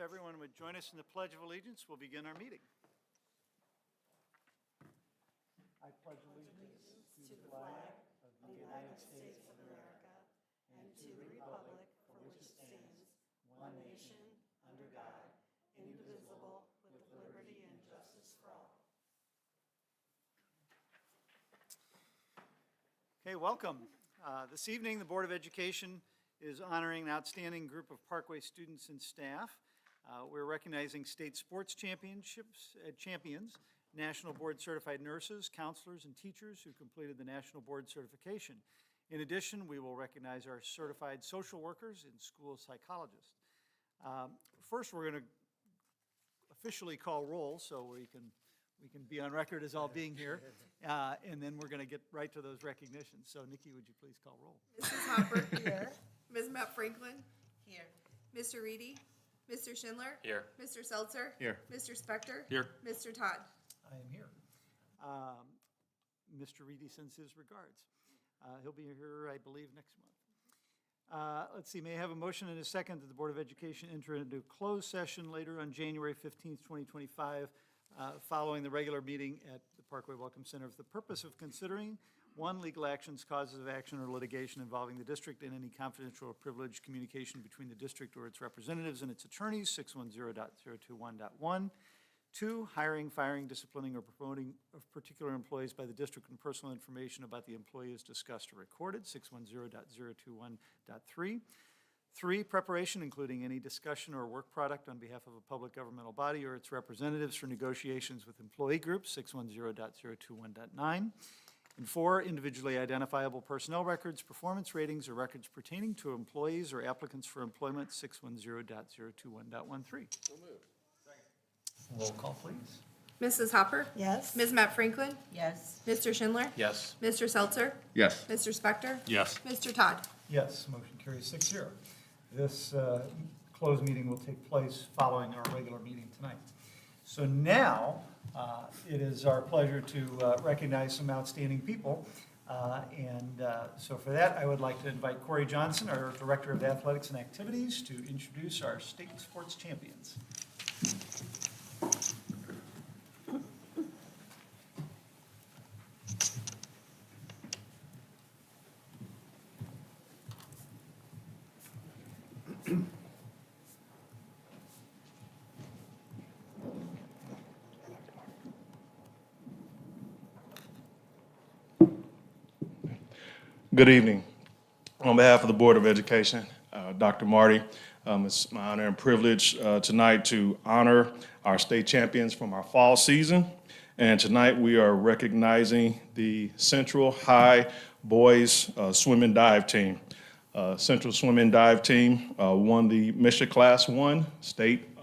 everyone would join us in the Pledge of Allegiance, we'll begin our meeting. I pledge allegiance to the flag of the United States of America and to the republic for which it stands, one nation, under God, indivisible, with liberty and justice for all. Okay, welcome. This evening, the Board of Education is honoring an outstanding group of Parkway students and staff. We're recognizing state sports champions, national board certified nurses, counselors, and teachers who completed the national board certification. In addition, we will recognize our certified social workers and school psychologists. First, we're going to officially call roll so we can be on record as all being here, and then we're going to get right to those recognitions. So, Nikki, would you please call roll? Mrs. Hopper. Here. Ms. Matt Franklin. Here. Mr. Reedy. Mr. Schindler. Here. Mr. Seltzer. Here. Mr. Spector. Here. Mr. Todd. I am here. Mr. Reedy sends his regards. He'll be here, I believe, next month. Let's see, may I have a motion and a second that the Board of Education enter into closed session later on January 15th, 2025, following the regular meeting at the Parkway Welcome Center for the purpose of considering, one, legal actions, causes of action, or litigation involving the district and any confidential or privileged communication between the district or its representatives and its attorneys, 610.021.1. Two, hiring, firing, disciplining, or promoting of particular employees by the district and personal information about the employee is discussed or recorded, 610.021.3. Three, preparation, including any discussion or work product on behalf of a public governmental body or its representatives for negotiations with employee groups, 610.021.9. And four, individually identifiable personnel records, performance ratings, or records pertaining to employees or applicants for employment, 610.021.13. So moved. Roll call, please. Mrs. Hopper. Yes. Ms. Matt Franklin. Yes. Mr. Schindler. Yes. Mr. Seltzer. Yes. Mr. Spector. Yes. Mr. Todd. Yes, motion carries 6-0. This closed meeting will take place following our regular meeting tonight. So now, it is our pleasure to recognize some outstanding people. So for that, I would like to invite Corey Johnson, our Director of Athletics and Activities, to introduce our state sports champions. Good evening. On behalf of the Board of Education, Dr. Marty, it's my honor and privilege tonight to honor our state champions from our fall season. And tonight we are recognizing the Central High Boys Swim and Dive Team. Central Swim and Dive Team won the Mission Class 1 State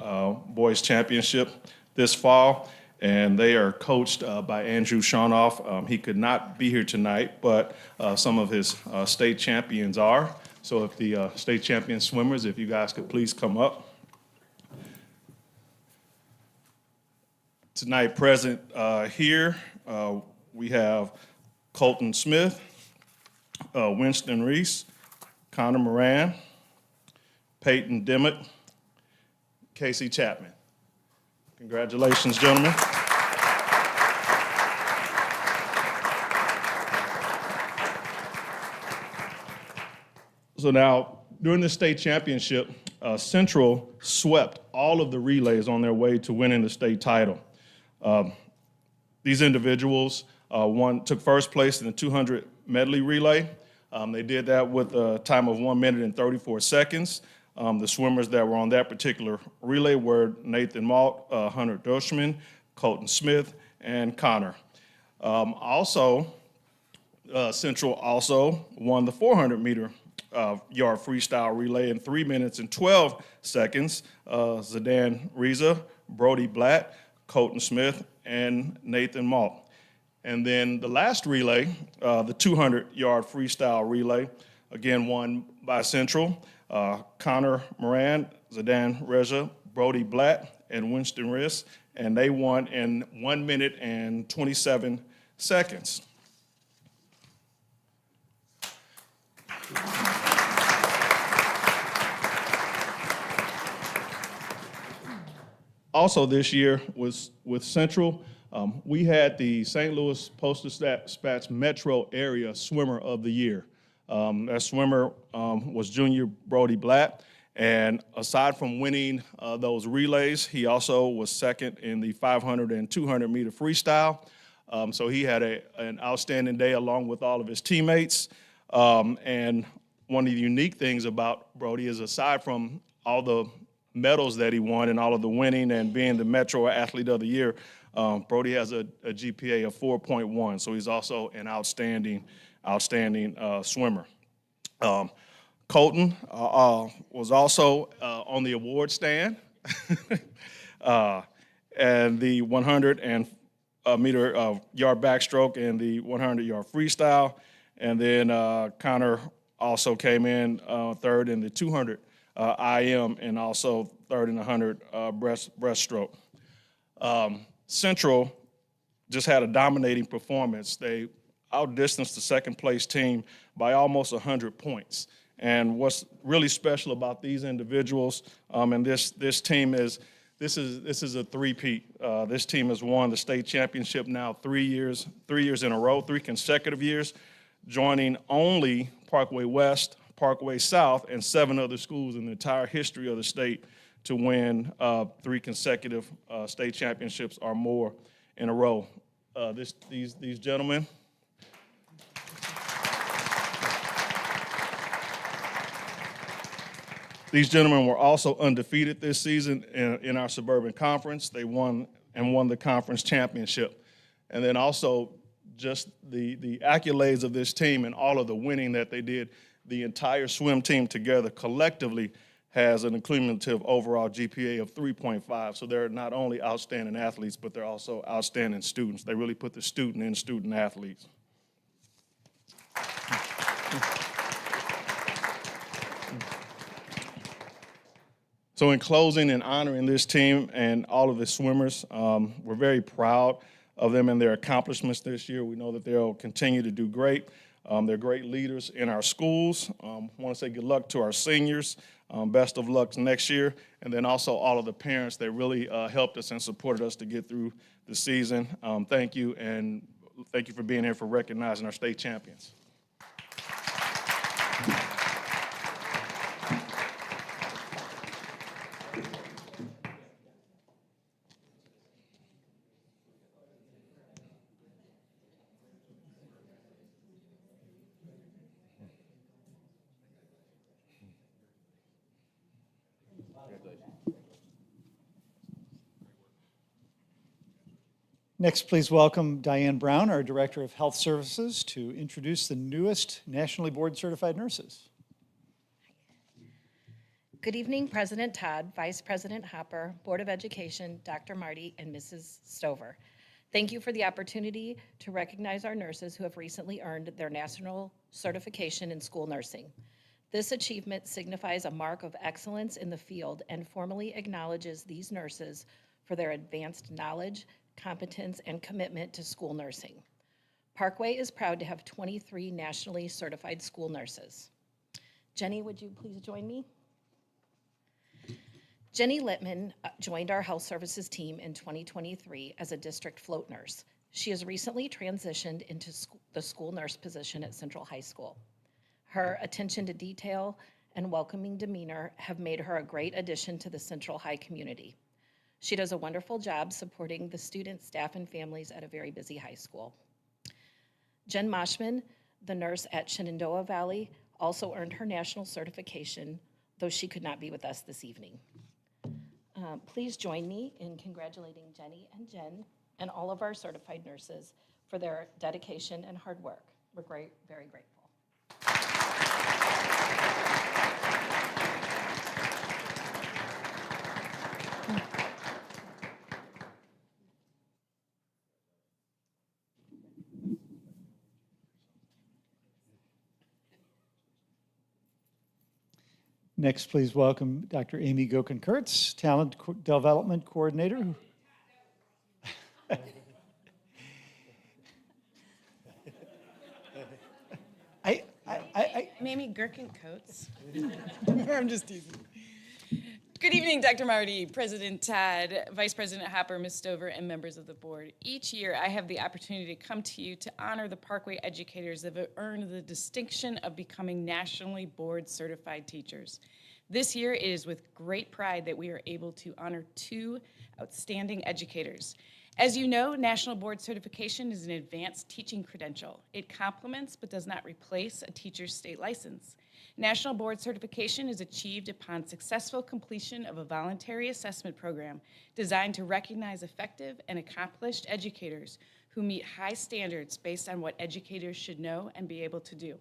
Boys Championship this fall. And they are coached by Andrew Shawnoff. He could not be here tonight, but some of his state champions are. So if the state champion swimmers, if you guys could please come up. Tonight present here, we have Colton Smith, Winston Reese, Connor Moran, Peyton Dimmitt, Casey Chapman. Congratulations, gentlemen. So now, during the state championship, Central swept all of the relays on their way to winning the state title. These individuals took first place in the 200 medley relay. They did that with a time of 1 minute and 34 seconds. The swimmers that were on that particular relay were Nathan Malt, Hunter Doshman, Colton Smith, and Connor. Central also won the 400-meter yard freestyle relay in 3 minutes and 12 seconds. Zidane Reza, Brody Blatt, Colton Smith, and Nathan Malt. And then the last relay, the 200-yard freestyle relay, again won by Central. Connor Moran, Zidane Reza, Brody Blatt, and Winston Riss, and they won in 1 minute and 27 seconds. also this year was with Central, we had the St. Louis Post-Dispatch Metro Area Swimmer of the Year. That swimmer was Junior Brody Blatt, and aside from winning those relays, he also was second in the 500 and 200 meter freestyle. So he had an outstanding day along with all of his teammates. And one of the unique things about Brody is, aside from all the medals that he won and all of the winning and being the Metro Athlete of the Year, Brody has a GPA of 4.1, so he's also an outstanding swimmer. Colton was also on the award stand, and the 100 meter yard backstroke and the 100-yard freestyle. And then Connor also came in third in the 200 IM and also third in the 100 breaststroke. Central just had a dominating performance. They outdistanced the second place team by almost 100 points. And what's really special about these individuals and this team is this is a three-peat. This team has won the state championship now 3 years in a row, 3 consecutive years, joining only Parkway West, Parkway South, and 7 other schools in the entire history of the state to win 3 consecutive state championships or more in a row. These gentlemen. These gentlemen were also undefeated this season in our suburban conference. They won the conference championship. And then also just the accolades of this team and all of the winning that they did, the entire swim team together collectively has an cumulative overall GPA of 3.5. So they're not only outstanding athletes, but they're also outstanding students. They really put the student in student athletes. So in closing and honoring this team and all of the swimmers, we're very proud of them and their accomplishments this year. We know that they'll continue to do great. They're great leaders in our schools. I want to say good luck to our seniors. Best of luck next year. And then also all of the parents that really helped us and supported us to get through the season. Thank you, and thank you for being here for recognizing our state champions. Next, please welcome Diane Brown, our Director of Health Services, to introduce the newest nationally board-certified nurses. Good evening, President Todd, Vice President Hopper, Board of Education, Dr. Marty, and Mrs. Stover. Thank you for the opportunity to recognize our nurses who have recently earned their national certification in school nursing. This achievement signifies a mark of excellence in the field and formally acknowledges these nurses for their advanced knowledge, competence, and commitment to school nursing. Parkway is proud to have 23 nationally certified school nurses. Jenny, would you please join me? Jenny Littman joined our health services team in 2023 as a district float nurse. She has recently transitioned into the school nurse position at Central High School. Her attention to detail and welcoming demeanor have made her a great addition to the Central High community. She does a wonderful job supporting the students, staff, and families at a very busy high school. Jen Moshman, the nurse at Shenandoah Valley, also earned her national certification, though she could not be with us this evening. Please join me in congratulating Jenny and Jen and all of our certified nurses for their dedication and hard work. We're very grateful. Next, please welcome Dr. Amy Gokin-Kurtz, Talent Development Coordinator. I'm Amy Gherkin-Coates. I'm just teasing. Good evening, Dr. Marty, President Todd, Vice President Hopper, Ms. Stover, and members of the board. Each year, I have the opportunity to come to you to honor the Parkway educators that have earned the distinction of becoming nationally board certified teachers. This year, it is with great pride that we are able to honor 2 outstanding educators. As you know, National Board Certification is an advanced teaching credential. It complements but does not replace a teacher's state license. National Board Certification is achieved upon successful completion of a voluntary assessment program designed to recognize effective and accomplished educators who meet high standards based on what educators should know and be able to do.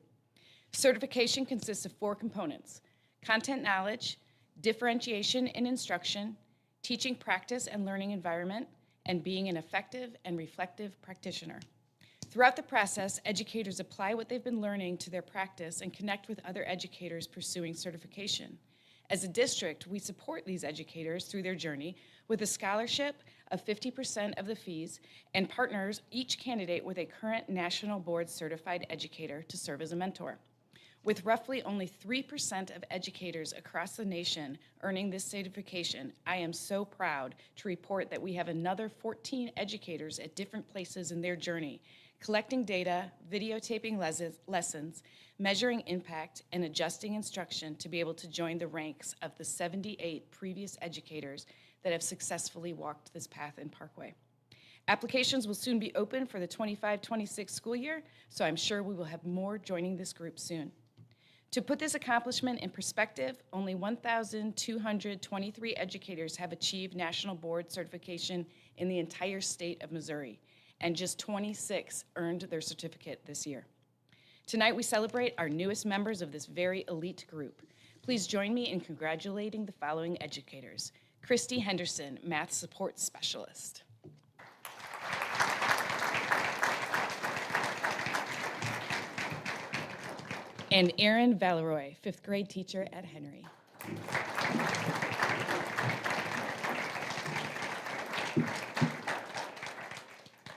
Certification consists of 4 components: content knowledge, differentiation in instruction, teaching practice and learning environment, and being an effective and reflective practitioner. Throughout the process, educators apply what they've been learning to their practice and connect with other educators pursuing certification. As a district, we support these educators through their journey with a scholarship of 50% of the fees and partners each candidate with a current National Board Certified educator to serve as a mentor. With roughly only 3% of educators across the nation earning this certification, I am so proud to report that we have another 14 educators at different places in their journey, collecting data, videotaping lessons, measuring impact, and adjusting instruction to be able to join the ranks of the 78 previous educators that have successfully walked this path in Parkway. Applications will soon be open for the 25-26 school year, so I'm sure we will have more joining this group soon. To put this accomplishment in perspective, only 1,223 educators have achieved National Board Certification in the entire state of Missouri, and just 26 earned their certificate this year. Tonight, we celebrate our newest members of this very elite group. Please join me in congratulating the following educators: Christy Henderson, Math Support Specialist. And Erin Valeroy, 5th grade teacher at Henry.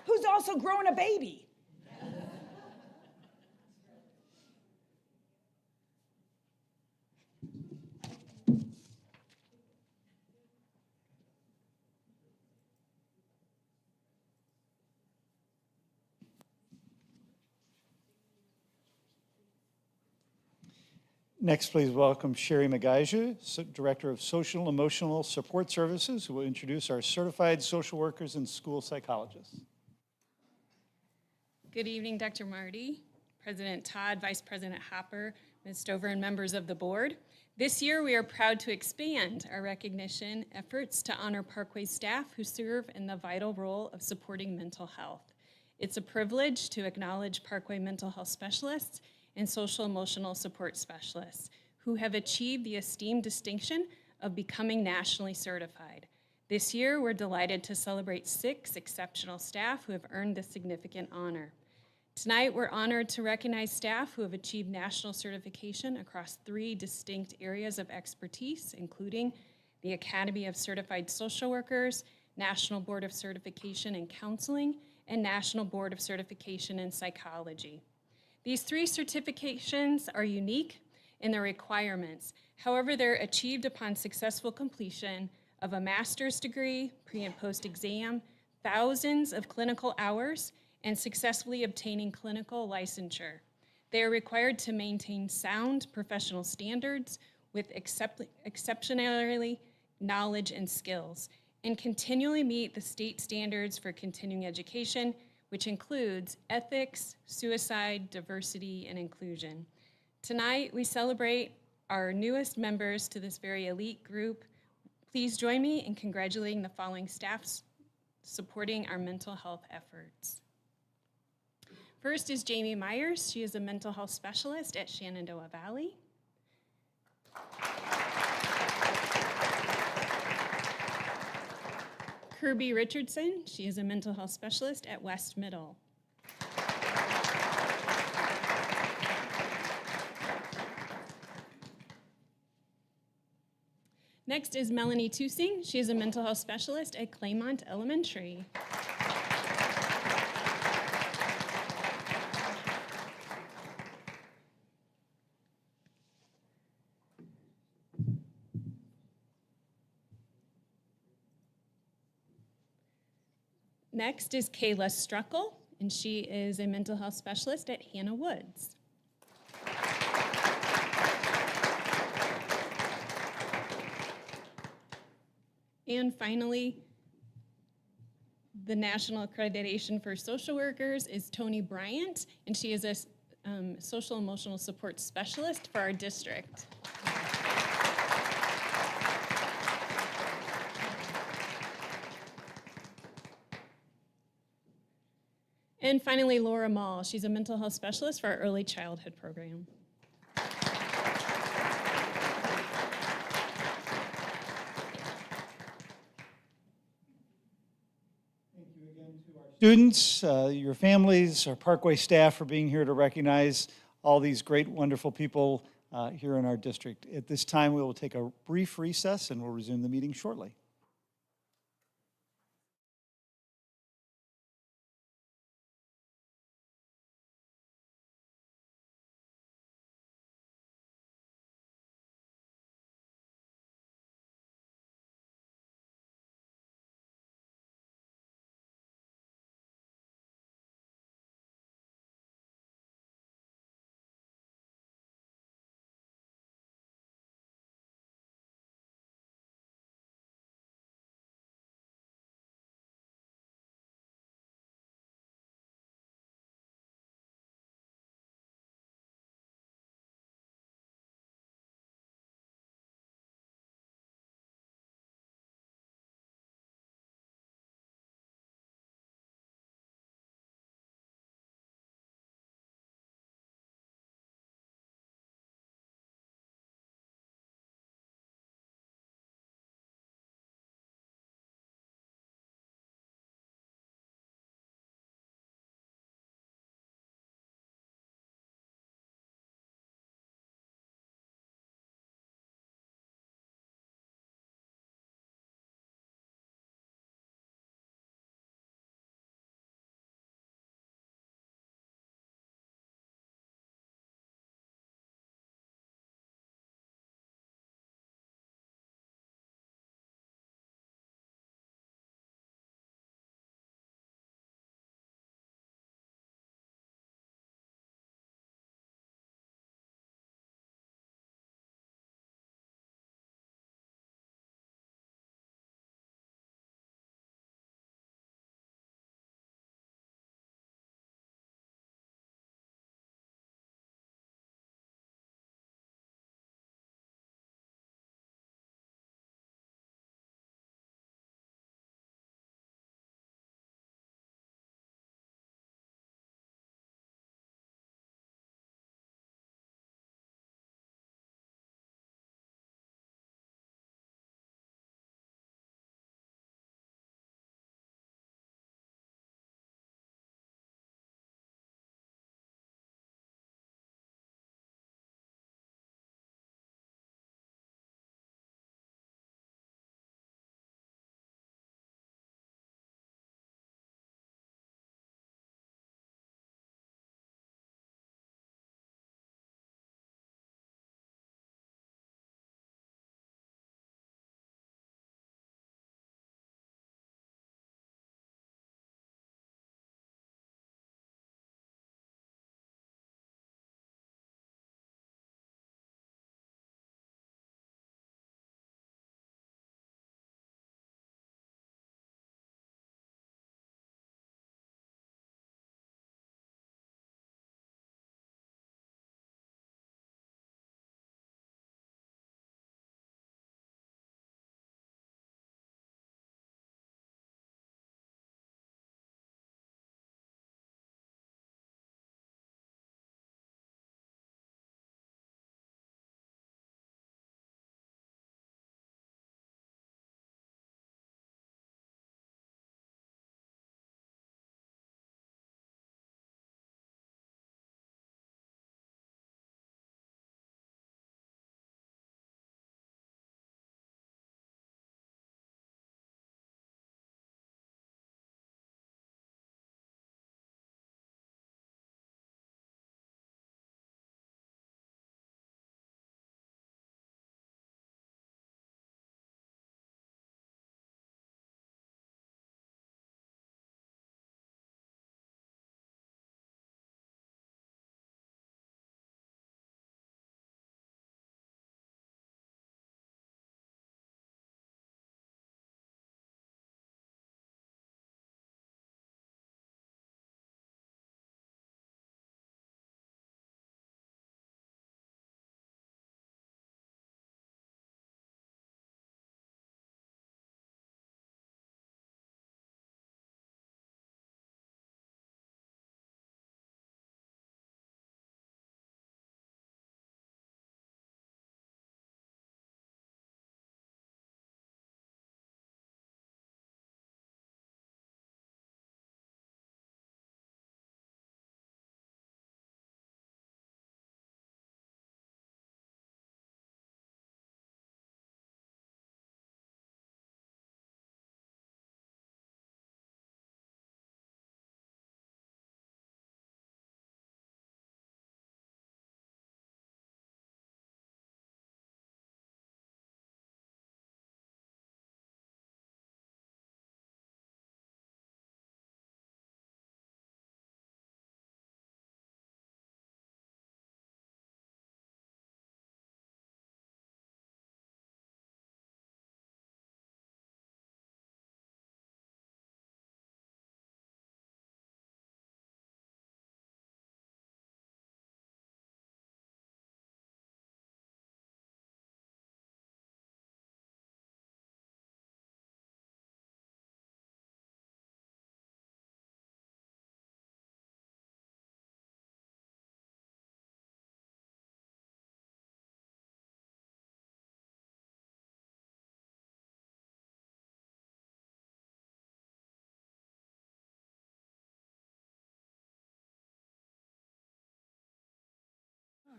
Who's also growing a baby? Next, please welcome Sherry Magaja, Director of Social Emotional Support Services, who will introduce our certified social workers and school psychologists. Good evening, Dr. Marty, President Todd, Vice President Hopper, Ms. Stover, and members of the board. This year, we are proud to expand our recognition efforts to honor Parkway staff who serve in the vital role of supporting mental health. It's a privilege to acknowledge Parkway mental health specialists and social emotional support specialists who have achieved the esteemed distinction of becoming nationally certified. This year, we're delighted to celebrate 6 exceptional staff who have earned this significant honor. Tonight, we're honored to recognize staff who have achieved national certification across 3 distinct areas of expertise, including the Academy of Certified Social Workers, National Board of Certification in Counseling, and National Board of Certification in Psychology. These 3 certifications are unique in their requirements. However, they're achieved upon successful completion of a master's degree, pre- and post-exam, thousands of clinical hours, and successfully obtaining clinical licensure. They are required to maintain sound professional standards with exceptionally knowledge and skills, and continually meet the state standards for continuing education, which includes ethics, suicide, diversity, and inclusion. Tonight, we celebrate our newest members to this very elite group. Please join me in congratulating the following staffs supporting our mental health efforts. First is Jamie Myers. She is a mental health specialist at Shenandoah Valley. Kirby Richardson. She is a mental health specialist at West Middle. Next is Melanie Tusing. She is a mental health specialist at Claymont Elementary. Next is Kayla Struckle, and she is a mental health specialist at Hannah Woods. And finally, the National Accreditation for Social Workers is Tony Bryant, and she is a social emotional support specialist for our district. And finally, Laura Mall. She's a mental health specialist for our early childhood program. Students, your families, our Parkway staff for being here to recognize all these great, wonderful people here in our district. At this time, we will take a brief recess and we'll resume the meeting shortly.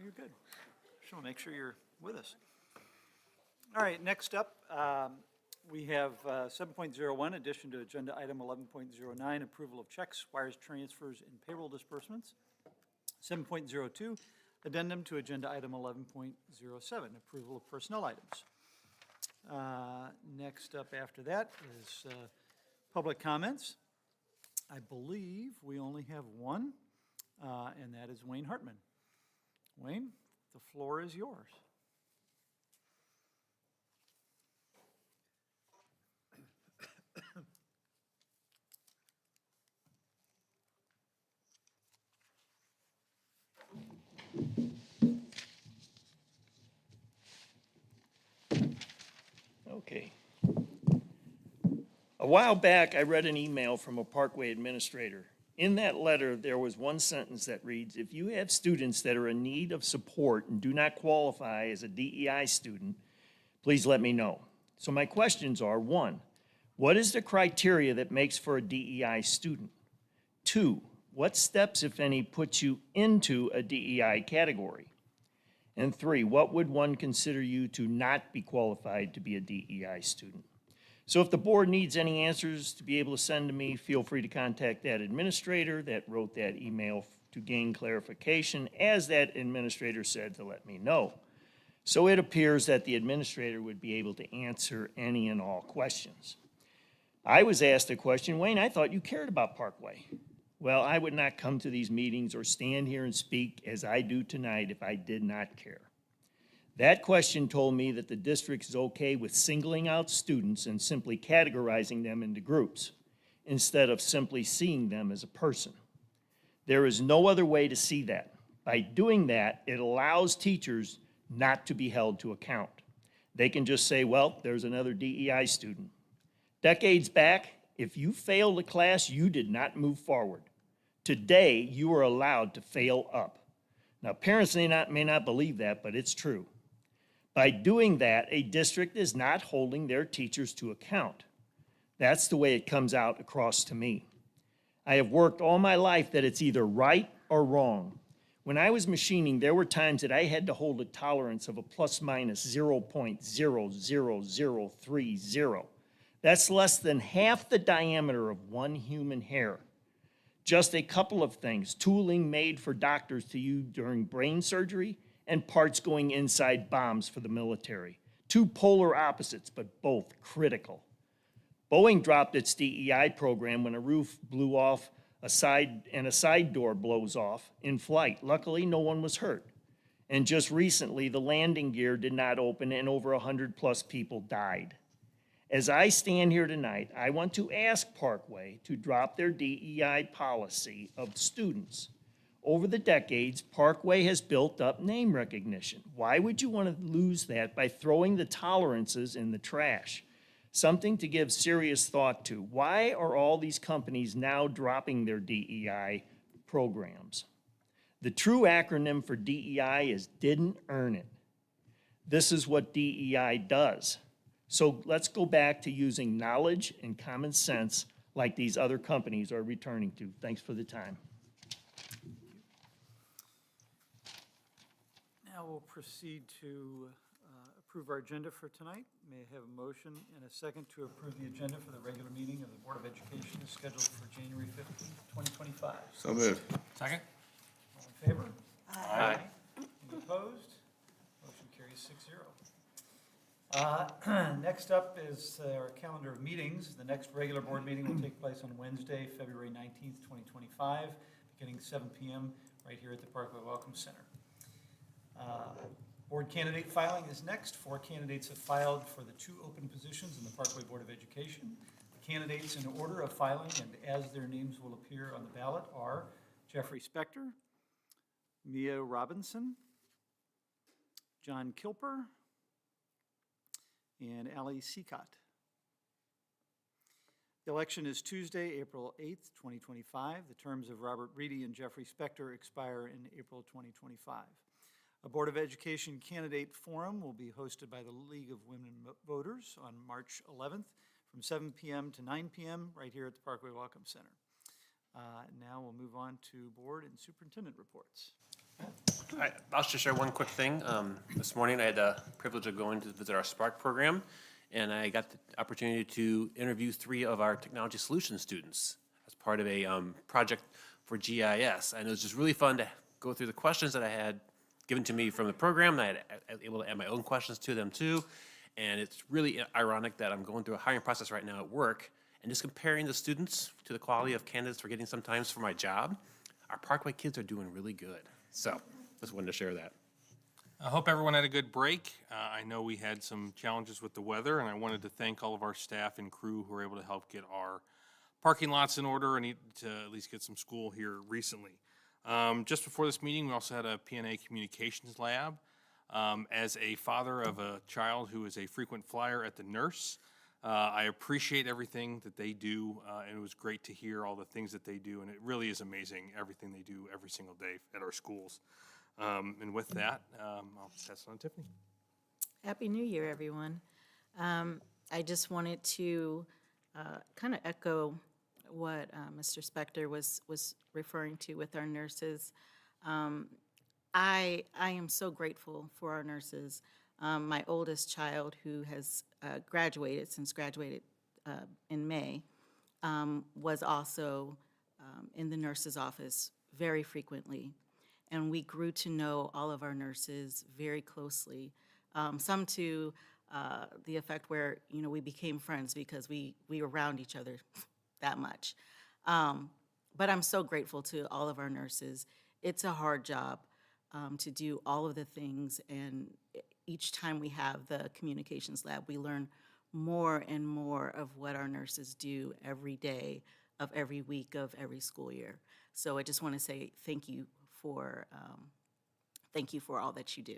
you're good. Just want to make sure you're with us. All right, next up, we have 7.01, addition to agenda item 11.09, approval of checks, wires, transfers, and payroll disbursements. 7.02, addendum to agenda item 11.07, approval of personnel items. Next up after that is public comments. I believe we only have one, and that is Wayne Hartman. Wayne, the floor is yours. Okay. A while back, I read an email from a Parkway administrator. In that letter, there was one sentence that reads, "If you have students that are in need of support and do not qualify as a DEI student, please let me know." So my questions are, 1, what is the criteria that makes for a DEI student? 2, what steps, if any, put you into a DEI category? And 3, what would one consider you to not be qualified to be a DEI student? So if the board needs any answers to be able to send to me, feel free to contact that administrator that wrote that email to gain clarification, as that administrator said to let me know. So it appears that the administrator would be able to answer any and all questions. I was asked a question, "Wayne, I thought you cared about Parkway." Well, I would not come to these meetings or stand here and speak as I do tonight if I did not care. That question told me that the district is okay with singling out students and simply categorizing them into groups, instead of simply seeing them as a person. There is no other way to see that. By doing that, it allows teachers not to be held to account. They can just say, well, there's another DEI student. Decades back, if you failed a class, you did not move forward. Today, you are allowed to fail up. Now, parents may not believe that, but it's true. By doing that, a district is not holding their teachers to account. That's the way it comes out across to me. I have worked all my life that it's either right or wrong. When I was machining, there were times that I had to hold a tolerance of a plus minus 0.00030. That's less than half the diameter of one human hair. Just a couple of things: tooling made for doctors to use during brain surgery and parts going inside bombs for the military. Two polar opposites, but both critical. Boeing dropped its DEI program when a roof blew off a side door blows off in flight. Luckily, no one was hurt. And just recently, the landing gear did not open and over 100+ people died. As I stand here tonight, I want to ask Parkway to drop their DEI policy of students. Over the decades, Parkway has built up name recognition. Why would you want to lose that by throwing the tolerances in the trash? Something to give serious thought to. Why are all these companies now dropping their DEI programs? The true acronym for DEI is didn't earn it. This is what DEI does. So let's go back to using knowledge and common sense like these other companies are returning to. Thanks for the time. Now we'll proceed to approve our agenda for tonight. May I have a motion and a second to approve the agenda for the regular meeting of the Board of Education scheduled for January 15th, 2025? So moved. Second? All in favor? Aye. Any opposed? Motion carries 6-0. Next up is our calendar of meetings. The next regular board meeting will take place on Wednesday, February 19th, 2025, beginning 7 p.m. right here at the Parkway Welcome Center. Board candidate filing is next. 4 candidates have filed for the 2 open positions in the Parkway Board of Education. The candidates in order of filing and as their names will appear on the ballot are Jeffrey Spector, Mia Robinson, John Kilper, and Ali Seacott. The election is Tuesday, April 8th, 2025. The terms of Robert Reedy and Jeffrey Spector expire in April 2025. A Board of Education candidate forum will be hosted by the League of Women Voters on March 11th from 7 p.m. to 9 p.m. right here at the Parkway Welcome Center. Now we'll move on to board and superintendent reports. I'll just share one quick thing. This morning, I had the privilege of going to visit our Spark program, and I got the opportunity to interview 3 of our technology solutions students as part of a project for GIS. And it was just really fun to go through the questions that I had given to me from the program, and I was able to add my own questions to them too. And it's really ironic that I'm going through a hiring process right now at work, and just comparing the students to the quality of candidates we're getting sometimes for my job, our Parkway kids are doing really good. So just wanted to share that. I hope everyone had a good break. I know we had some challenges with the weather, and I wanted to thank all of our staff and crew who were able to help get our parking lots in order and to at least get some school here recently. Just before this meeting, we also had a PNA Communications Lab. As a father of a child who is a frequent flyer at the Nurse, I appreciate everything that they do, and it was great to hear all the things that they do, and it really is amazing, everything they do every single day at our schools. And with that, I'll pass it on to Tiffany. Happy New Year, everyone. I just wanted to kind of echo what Mr. Spector was referring to with our nurses. I am so grateful for our nurses. My oldest child, who has graduated in May, was also in the nurse's office very frequently. And we grew to know all of our nurses very closely, some to the effect where, you know, we became friends because we were around each other that much. But I'm so grateful to all of our nurses. It's a hard job to do all of the things, and each time we have the communications lab, we learn more and more of what our nurses do every day of every week of every school year. So I just want to say thank you for all that you do.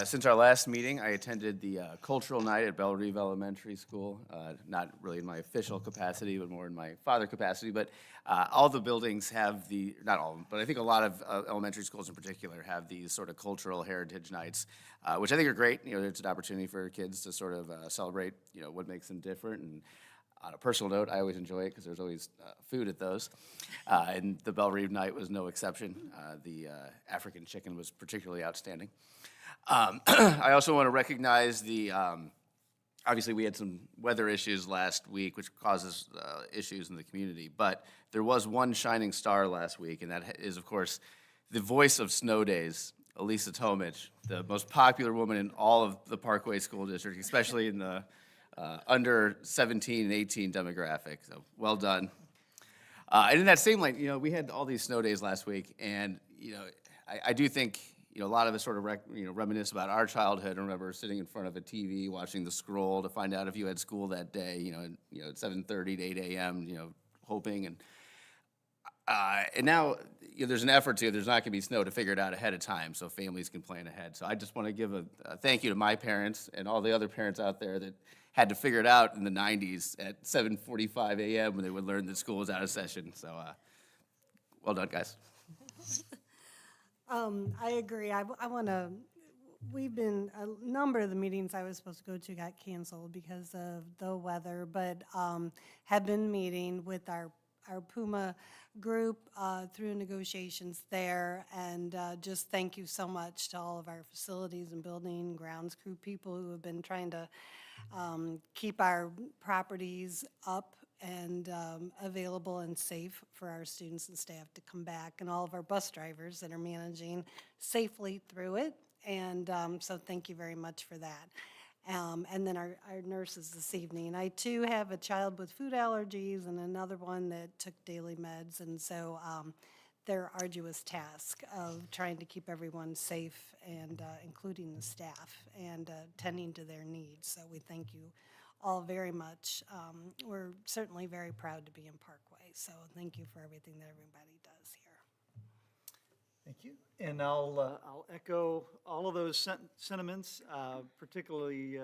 Since our last meeting, I attended the cultural night at Belle Reve Elementary School, not really in my official capacity, but more in my father capacity. But all the buildings have not all of them, but I think a lot of elementary schools in particular have these sort of cultural heritage nights, which I think are great. You know, it's an opportunity for kids to sort of celebrate, you know, what makes them different. And on a personal note, I always enjoy it because there's always food at those. And the Belle Reve night was no exception. The African chicken was particularly outstanding. I also want to recognize obviously we had some weather issues last week, which causes issues in the community, but there was one shining star last week, and that is, of course, the voice of snow days, Elisa Tomich, the most popular woman in all of the Parkway School District, especially in the under 17 and 18 demographic, so well done. And in that same line, you know, we had all these snow days last week, and, you know, I do think, you know, a lot of us sort of reminisce about our childhood. I remember sitting in front of a TV, watching the scroll to find out if you had school that day, at 7:30 to 8 a.m., you know, hoping. And now, you know, there's an effort there's not going to be snow to figure it out ahead of time so families can plan ahead. So I just want to give a thank you to my parents and all the other parents out there that had to figure it out in the 90s at 7:45 a.m. when they would learn that school was out of session. So well done, guys. I agree. I want to, a number of the meetings I was supposed to go to got canceled because of the weather, but have been meeting with our Puma group through negotiations there, and just thank you so much to all of our facilities and building grounds crew people who have been trying to keep our properties up and available and safe for our students and staff to come back, and all of our bus drivers that are managing safely through it. And so thank you very much for that. And then our nurses this evening. I too have a child with food allergies and another one that took daily meds, and so their arduous task of trying to keep everyone safe, and including the staff, and tending to their needs. So we thank you all very much. We're certainly very proud to be in Parkway, so thank you for everything that everybody does here. Thank you. And I'll echo all of those sentiments, particularly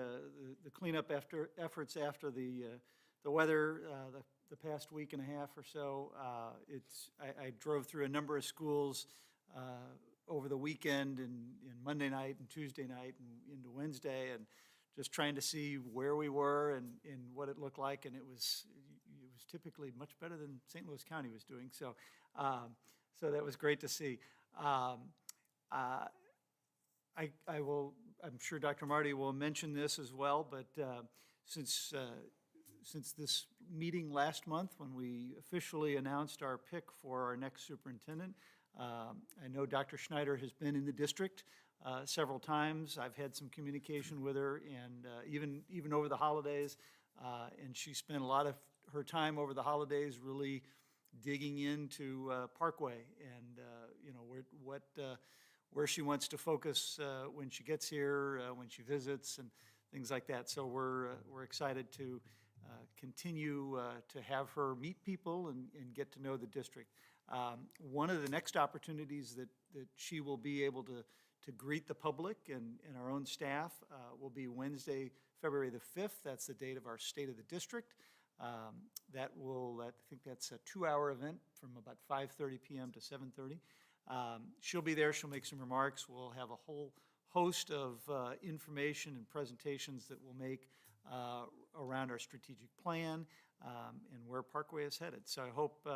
the cleanup efforts after the weather the past week and a half or so. I drove through a number of schools over the weekend and Monday night and Tuesday night and into Wednesday, and just trying to see where we were and what it looked like, and it was typically much better than St. Louis County was doing. So So that was great to see. I will, I'm sure Dr. Marty will mention this as well, but since this meeting last month, when we officially announced our pick for our next superintendent, I know Dr. Schneider has been in the district several times. I've had some communication with her, and even over the holidays, and she spent a lot of her time over the holidays really digging into Parkway and, you know, where she wants to focus when she gets here, when she visits, and things like that. So we're excited to continue to have her meet people and get to know the district. One of the next opportunities that she will be able to greet the public and our own staff will be Wednesday, February the 5th. That's the date of our State of the District. I think that's a 2-hour event from about 5:30 p.m. to 7:30. She'll be there, she'll make some remarks. We'll have a whole host of information and presentations that we'll make around our strategic plan and where Parkway is headed. So I hope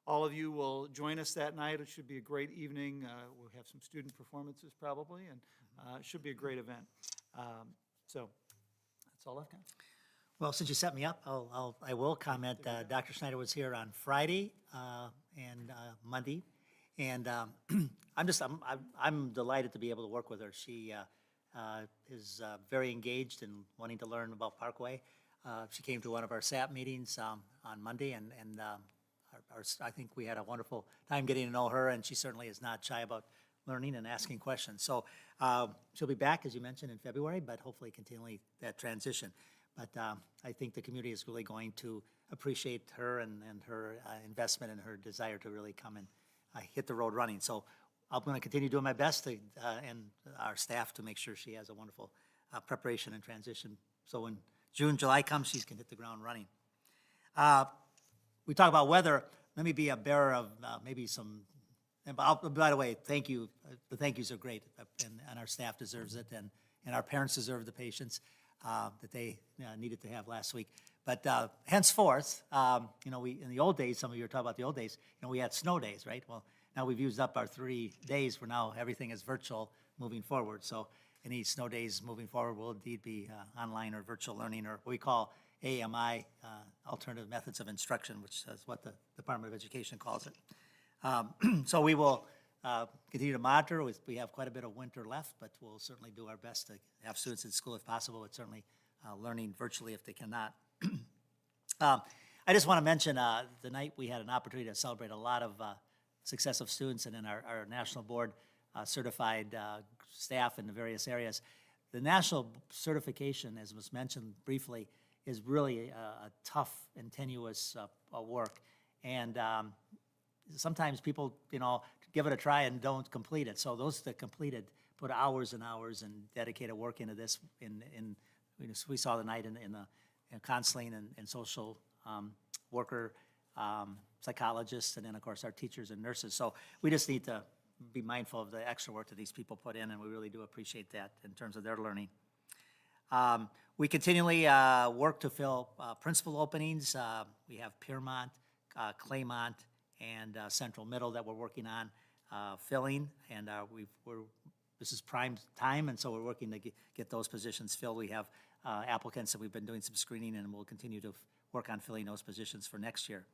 all of you will join us that night. It should be a great evening. We'll have some student performances probably, and it should be a great event. So that's all I've got. Well, since you set me up, I will comment. Dr. Schneider was here on Friday and Monday, and I'm delighted to be able to work with her. She is very engaged in wanting to learn about Parkway. She came to one of our SAP meetings on Monday, and I think we had a wonderful time getting to know her, and she certainly is not shy about learning and asking questions. So she'll be back, as you mentioned, in February, but hopefully continuing that transition. But I think the community is really going to appreciate her and her investment and her desire to really come and hit the road running. So I'm going to continue doing my best and our staff to make sure she has a wonderful preparation and transition. So when June, July comes, she can hit the ground running. We talk about weather. Let me be a bearer of maybe some, and by the way, thank you. The thank yous are great, and our staff deserves it, and our parents deserve the patience that they needed to have last week. But henceforth, you know, in the old days, some of you were talking about the old days, you know, we had snow days, right? Well, now we've used up our 3 days where now everything is virtual moving forward. So any snow days moving forward will indeed be online or virtual learning, or what we call AMI, Alternative Methods of Instruction, which is what the Department of Education calls it. So we will continue to monitor. We have quite a bit of winter left, but we'll certainly do our best to have students in school if possible, but certainly learning virtually if they cannot. I just want to mention the night we had an opportunity to celebrate a lot of success of students and in our national board certified staff in the various areas. The national certification, as was mentioned briefly, is really a tough and tenuous work. And sometimes people, you know, give it a try and don't complete it. So those that completed put hours and hours and dedicated work into this. We saw the night in the counseling and social worker, psychologists, and then of course our teachers and nurses. So we just need to be mindful of the extra work that these people put in, and we really do appreciate that in terms of their learning. We continually work to fill principal openings. We have Piermont, Claymont, and Central Middle that we're working on filling, and this is prime time, and so we're working to get those positions filled. We have applicants that we've been doing some screening, and we'll continue to work on filling those positions for next year.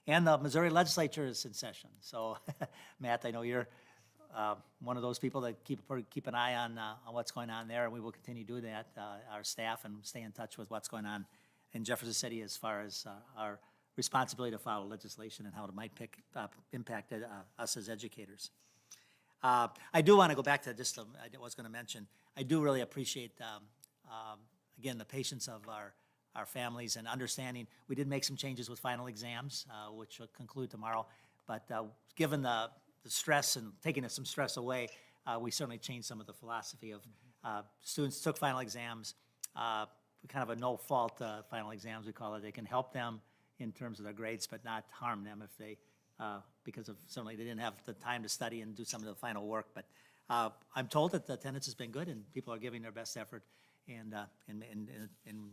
And the Missouri Legislature is in session. So, Matt, I know you're one of those people that keep an eye on what's going on there, and we will continue to do that, our staff, and stay in touch with what's going on in Jefferson City as far as our responsibility to follow legislation and how it might impact us as educators. I do want to go back to just, I was going to mention, I do really appreciate, again, the patience of our families and understanding. We did make some changes with final exams, which will conclude tomorrow, but given the stress and taking some stress away, we certainly changed some of the philosophy of students took final exams, kind of a no-fault final exams, we call it. They can help them in terms of their grades, but not harm them if they, because of certainly they didn't have the time to study and do some of the final work. But I'm told that the attendance has been good and people are giving their best effort and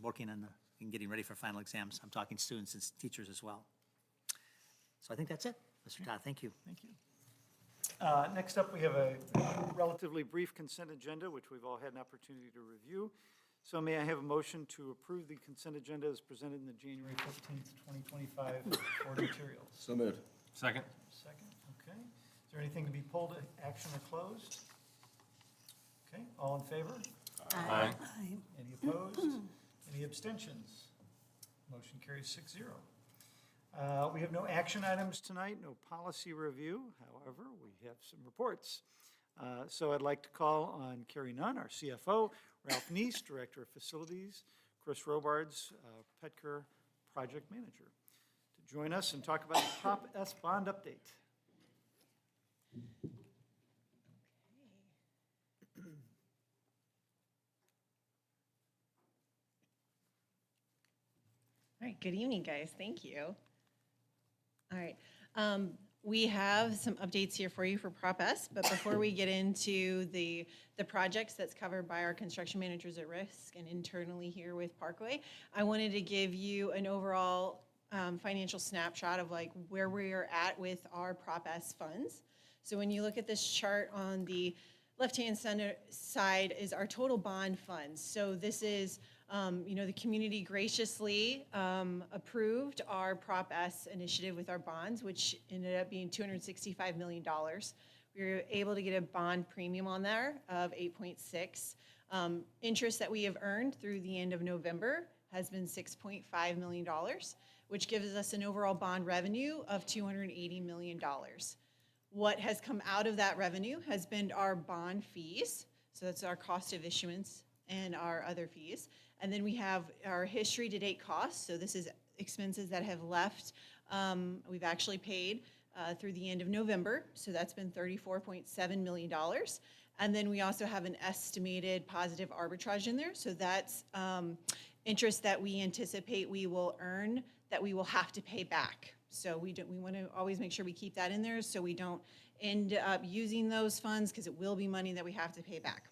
working on and getting ready for final exams. I'm talking students and teachers as well. So I think that's it. Mr. Todd, thank you. Thank you. Next up, we have a relatively brief consent agenda, which we've all had an opportunity to review. So may I have a motion to approve the consent agenda as presented in the January 15th, 2025 board materials? So moved. Second. Second, okay. Is there anything to be pulled to action or closed? Okay, all in favor? Aye. Any opposed? Any abstentions? Motion carries 6-0. We have no action items tonight, no policy review. However, we have some reports. So I'd like to call on Carrie Nunn, our CFO, Ralph Neese, Director of Facilities, Chris Robards, Petker Project Manager, to join us and talk about the Prop S bond update. All right, good evening, guys. Thank you. All right, we have some updates here for you for Prop S, but before we get into the projects that's covered by our construction managers at risk and internally here with Parkway, I wanted to give you an overall financial snapshot of like where we are at with our Prop S funds. So when you look at this chart on the left-hand side is our total bond funds. So this is, the community graciously approved our Prop S initiative with our bonds, which ended up being $265 million. We were able to get a bond premium on there of 8.6. Interest that we have earned through the end of November has been $6.5 million, which gives us an overall bond revenue of $280 million. What has come out of that revenue has been our bond fees. So that's our cost of issuance and our other fees. And then we have our history to date costs. So this is expenses that have left. We've actually paid through the end of November. So that's been $34.7 million. And then we also have an estimated positive arbitrage in there. So that's interest that we anticipate we will earn that we will have to pay back. So we want to always make sure we keep that in there so we don't end up using those funds because it will be money that we have to pay back.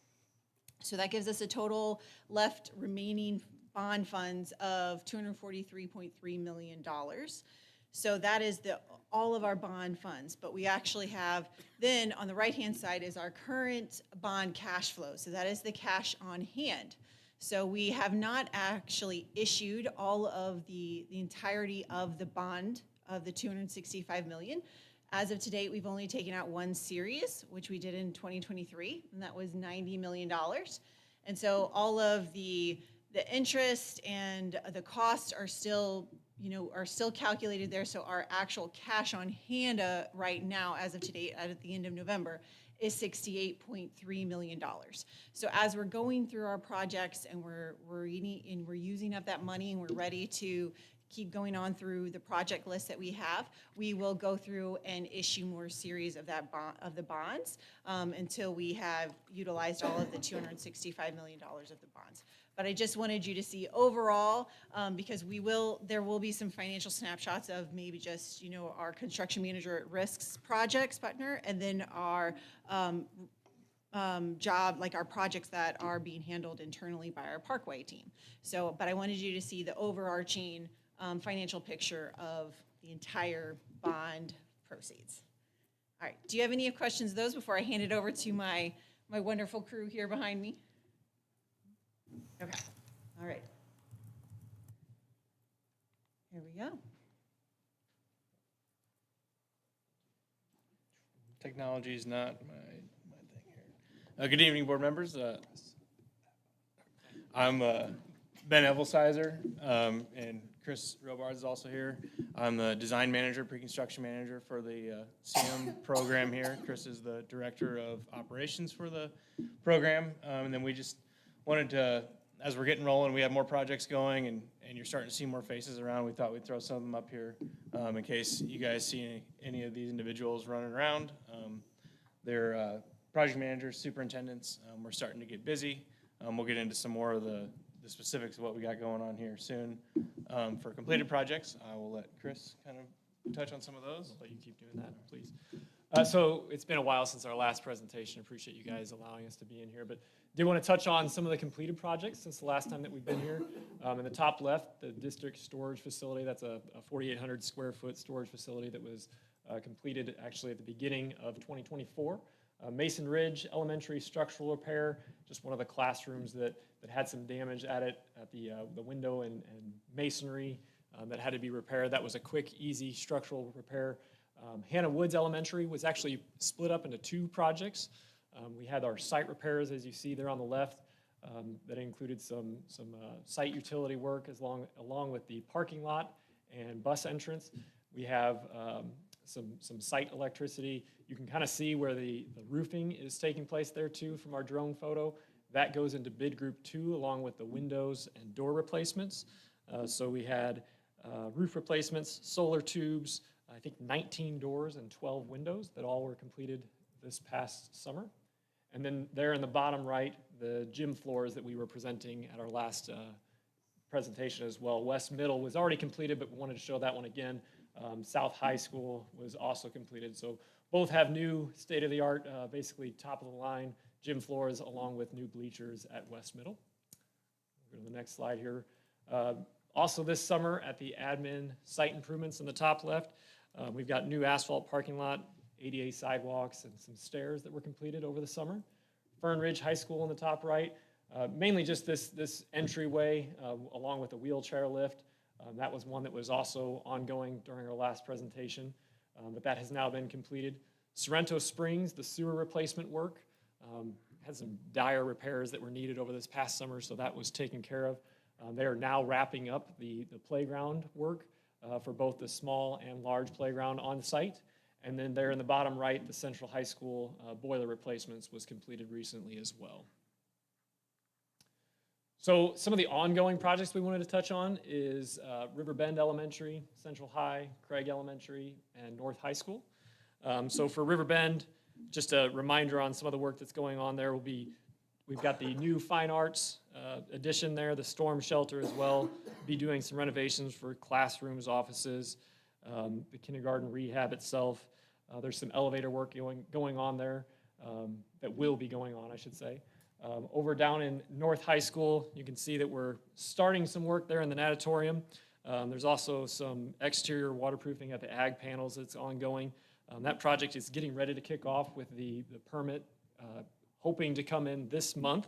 So that gives us a total left remaining bond funds of $243.3 million. So that is all of our bond funds. But we actually have, then on the right-hand side is our current bond cash flow. So that is the cash on hand. So we have not actually issued all of the entirety of the bond of the $265 million. As of today, we've only taken out one series, which we did in 2023, and that was $90 million. And so all of the interest and the costs are still, calculated there. So our actual cash on hand right now, as of today, at the end of November, is $68.3 million. So as we're going through our projects and we're using up that money and we're ready to keep going on through the project list that we have, we will go through and issue more series of the bonds until we have utilized all of the $265 million of the bonds. But I just wanted you to see overall, because there will be some financial snapshots of maybe just, our construction manager at risks projects, Putner, and then our job, like our projects that are being handled internally by our Parkway team. So, but I wanted you to see the overarching financial picture of the entire bond proceeds. All right, do you have any questions of those before I hand it over to my wonderful crew here behind me? Okay, all right. Here we go. Technology is not my thing here. Good evening, board members. I'm Ben Evelsizer, and Chris Robards is also here. I'm the design manager, pre-construction manager for the CM program here. Chris is the director of operations for the program. And then we just wanted to, as we're getting rolling, we have more projects going and you're starting to see more faces around. We thought we'd throw some of them up here in case you guys see any of these individuals running around. They're project managers, superintendents. We're starting to get busy. We'll get into some more of the specifics of what we got going on here soon. For completed projects, I will let Chris kind of touch on some of those. I'll let you keep doing that, please. So it's been a while since our last presentation. Appreciate you guys allowing us to be in here, but did want to touch on some of the completed projects since the last time that we've been here. In the top left, the district storage facility, that's a 4,800 square foot storage facility that was completed actually at the beginning of 2024. Mason Ridge Elementary structural repair, just one of the classrooms that had some damage at it, at the window and masonry that had to be repaired. That was a quick, easy structural repair. Hannah Woods Elementary was actually split up into 2 projects. We had our site repairs, as you see there on the left, that included some site utility work along with the parking lot and bus entrance. We have some site electricity. You can kind of see where the roofing is taking place there too from our drone photo. That goes into bid group 2 along with the windows and door replacements. So we had roof replacements, solar tubes, I think 19 doors and 12 windows that all were completed this past summer. And then there in the bottom right, the gym floors that we were presenting at our last presentation as well. West Middle was already completed, but we wanted to show that one again. South High School was also completed. So both have new state-of-the-art, basically top-of-the-line gym floors along with new bleachers at West Middle. Go to the next slide here. Also this summer at the admin site improvements in the top left, we've got new asphalt parking lot, ADA sidewalks, and some stairs that were completed over the summer. Fern Ridge High School in the top right, mainly just this entryway along with a wheelchair lift. That was one that was also ongoing during our last presentation, but that has now been completed. Sorrento Springs, the sewer replacement work, had some dire repairs that were needed over this past summer, so that was taken care of. They are now wrapping up the playground work for both the small and large playground on site. And then there in the bottom right, the Central High School boiler replacements was completed recently as well. So some of the ongoing projects we wanted to touch on is River Bend Elementary, Central High, Craig Elementary, and North High School. So for River Bend, just a reminder on some of the work that's going on there we've got the new fine arts addition there, the storm shelter as well, be doing some renovations for classrooms, offices, the kindergarten rehab itself. There's some elevator work going on there that will be going on, I should say. Over down in North High School, you can see that we're starting some work there in the natatorium. There's also some exterior waterproofing at the ag panels that's ongoing. That project is getting ready to kick off with the permit, hoping to come in this month.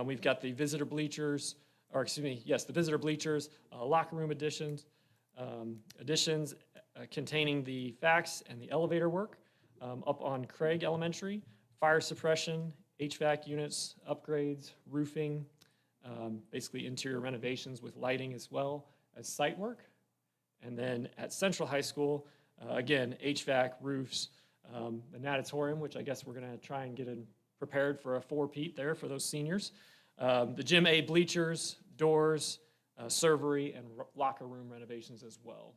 We've got the visitor bleachers, the visitor bleachers, locker room additions containing the fax and the elevator work up on Craig Elementary, fire suppression, HVAC units, upgrades, roofing, basically interior renovations with lighting as well as site work. And then at Central High School, again, HVAC, roofs, the natatorium, which I guess we're gonna try and get prepared for a 4-peat there for those seniors. The Gym A bleachers, doors, servery, and locker room renovations as well.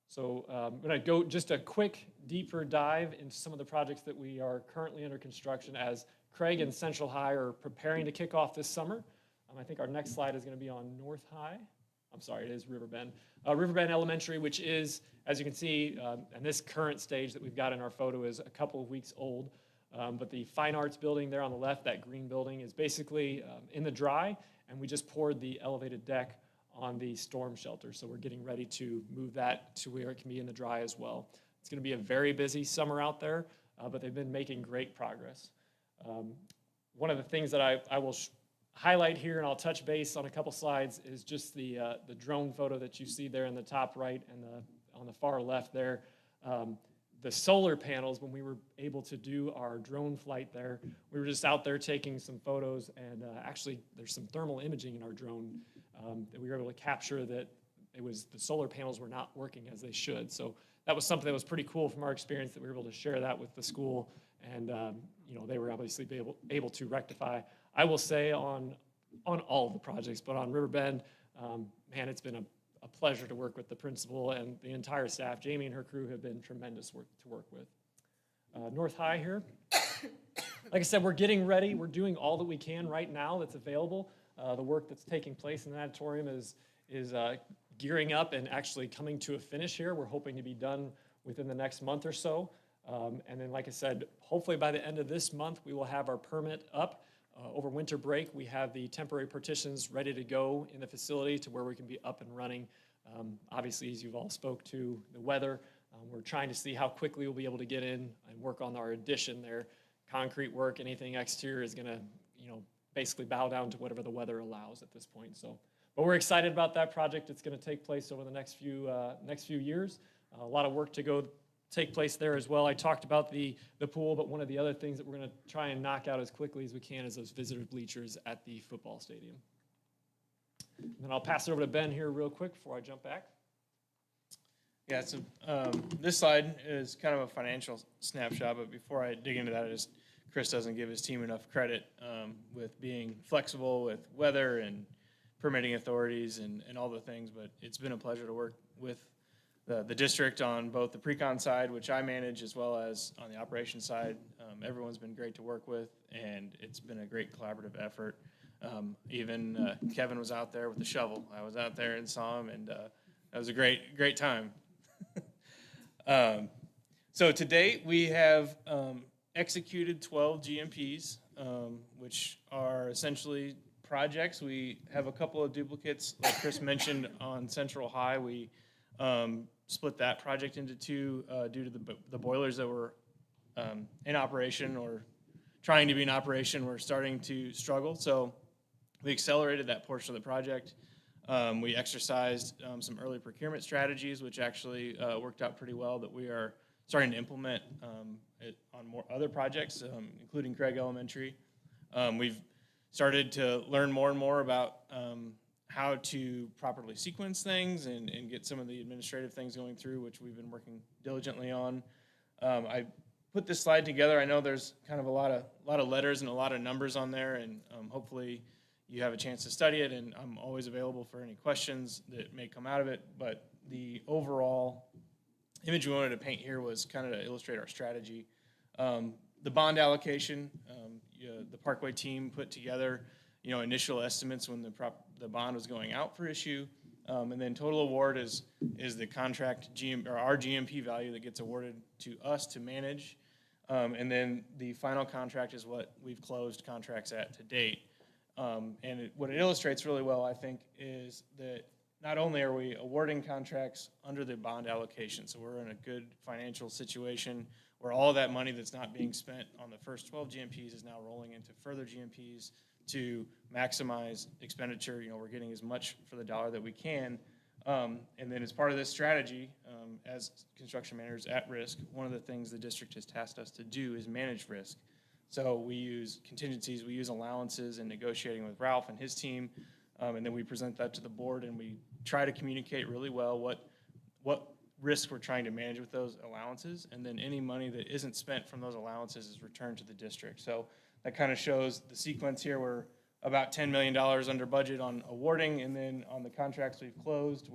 So I'm going to go just a quick, deeper dive into some of the projects that we are currently under construction as Craig and Central High are preparing to kick off this summer. I think our next slide is going to be on North High. I'm sorry, it is River Bend. River Bend Elementary, which is, as you can see, and this current stage that we've got in our photo is a couple of weeks old. But the fine arts building there on the left, that green building, is basically in the dry, and we just poured the elevated deck on the storm shelter. So we're getting ready to move that to where it can be in the dry as well. It's going to be a very busy summer out there, but they've been making great progress. One of the things that I will highlight here, and I'll touch base on a couple slides, is just the drone photo that you see there in the top right and on the far left there. The solar panels, when we were able to do our drone flight there, we were just out there taking some photos, and actually there's some thermal imaging in our drone that we were able to capture that the solar panels were not working as they should. So that was something that was pretty cool from our experience, that we were able to share that with the school, and they were obviously able to rectify. I will say on all of the projects, but on River Bend, man, it's been a pleasure to work with the principal and the entire staff. Jamie and her crew have been tremendous to work with. North High here. Like I said, we're getting ready. We're doing all that we can right now that's available. The work that's taking place in the natatorium is gearing up and actually coming to a finish here. We're hoping to be done within the next month or so. And then, like I said, hopefully by the end of this month, we will have our permit up. Over winter break, we have the temporary partitions ready to go in the facility to where we can be up and running. Obviously, as you've all spoke to, the weather, We're trying to see how quickly we'll be able to get in and work on our addition there. Concrete work, anything exterior is going to, basically bow down to whatever the weather allows at this point. So, but we're excited about that project. It's going to take place over the next few years. A lot of work to take place there as well. I talked about the pool, but one of the other things that we're going to try and knock out as quickly as we can is those visitor bleachers at the football stadium. And then I'll pass it over to Ben here real quick before I jump back. Yeah, so this slide is kind of a financial snapshot, but before I dig into that, Chris doesn't give his team enough credit with being flexible with weather and permitting authorities and all the things, but it's been a pleasure to work with the district on both the pre-con side, which I manage, as well as on the operations side. Everyone's been great to work with, and it's been a great collaborative effort. Even Kevin was out there with the shovel. I was out there and saw him, and that was a great time. So to date, we have executed 12 GMPs, which are essentially projects. We have a couple of duplicates, like Chris mentioned on Central High. We split that project into two due to the boilers that were in operation or trying to be in operation were starting to struggle. So we accelerated that portion of the project. We exercised some early procurement strategies, which actually worked out pretty well, that we are starting to implement on more other projects, including Craig Elementary. We've started to learn more and more about how to properly sequence things and get some of the administrative things going through, which we've been working diligently on. I put this slide together. I know there's kind of a lot of letters and a lot of numbers on there, and hopefully you have a chance to study it, and I'm always available for any questions that may come out of it. But the overall image we wanted to paint here was kind of to illustrate our strategy. The bond allocation, the Parkway team put together, initial estimates when the bond was going out for issue, and then total award is the contract or our GMP value that gets awarded to us to manage, and then the final contract is what we've closed contracts at to date. And what it illustrates really well, I think, is that not only are we awarding contracts under the bond allocation, so we're in a good financial situation where all that money that's not being spent on the first 12 GMPs is now rolling into further GMPs to maximize expenditure. We're getting as much for the dollar that we can. And then as part of this strategy, as construction managers at risk, one of the things the district has tasked us to do is manage risk. So we use contingencies, we use allowances in negotiating with Ralph and his team, and then we present that to the board, and we try to communicate really well what risk we're trying to manage with those allowances, and then any money that isn't spent from those allowances is returned to the district. So that kind of shows the sequence here. We're about $10 million under budget on awarding, and then on the contracts we've closed,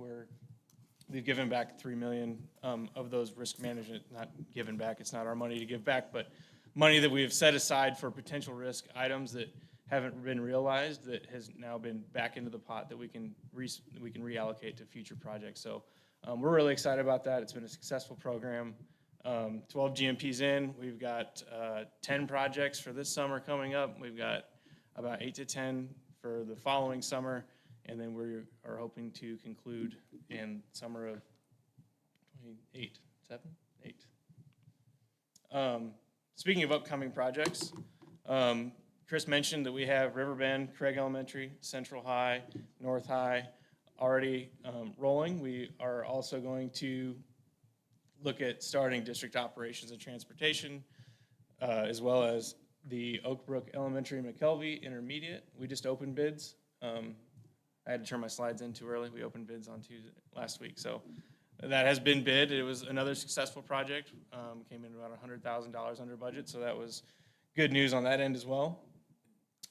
we've given back $3 million of those risk management, not given back, it's not our money to give back, but money that we have set aside for potential risk items that haven't been realized that has now been back into the pot that we can reallocate to future projects. So we're really excited about that. It's been a successful program. 12 GMPs in. We've got 10 projects for this summer coming up. We've got about 8 to 10 for the following summer, and then we are hoping to conclude in summer of 8. Speaking of upcoming projects, Chris mentioned that we have Riverbend, Craig Elementary, Central High, North High already rolling. We are also going to look at starting district operations and transportation, as well as the Oak Brook Elementary and McKelvey Intermediate. We just opened bids. I had to turn my slides in too early. We opened bids on Tuesday last week, so that has been bid. It was another successful project. Came in about $100,000 under budget, so that was good news on that end as well.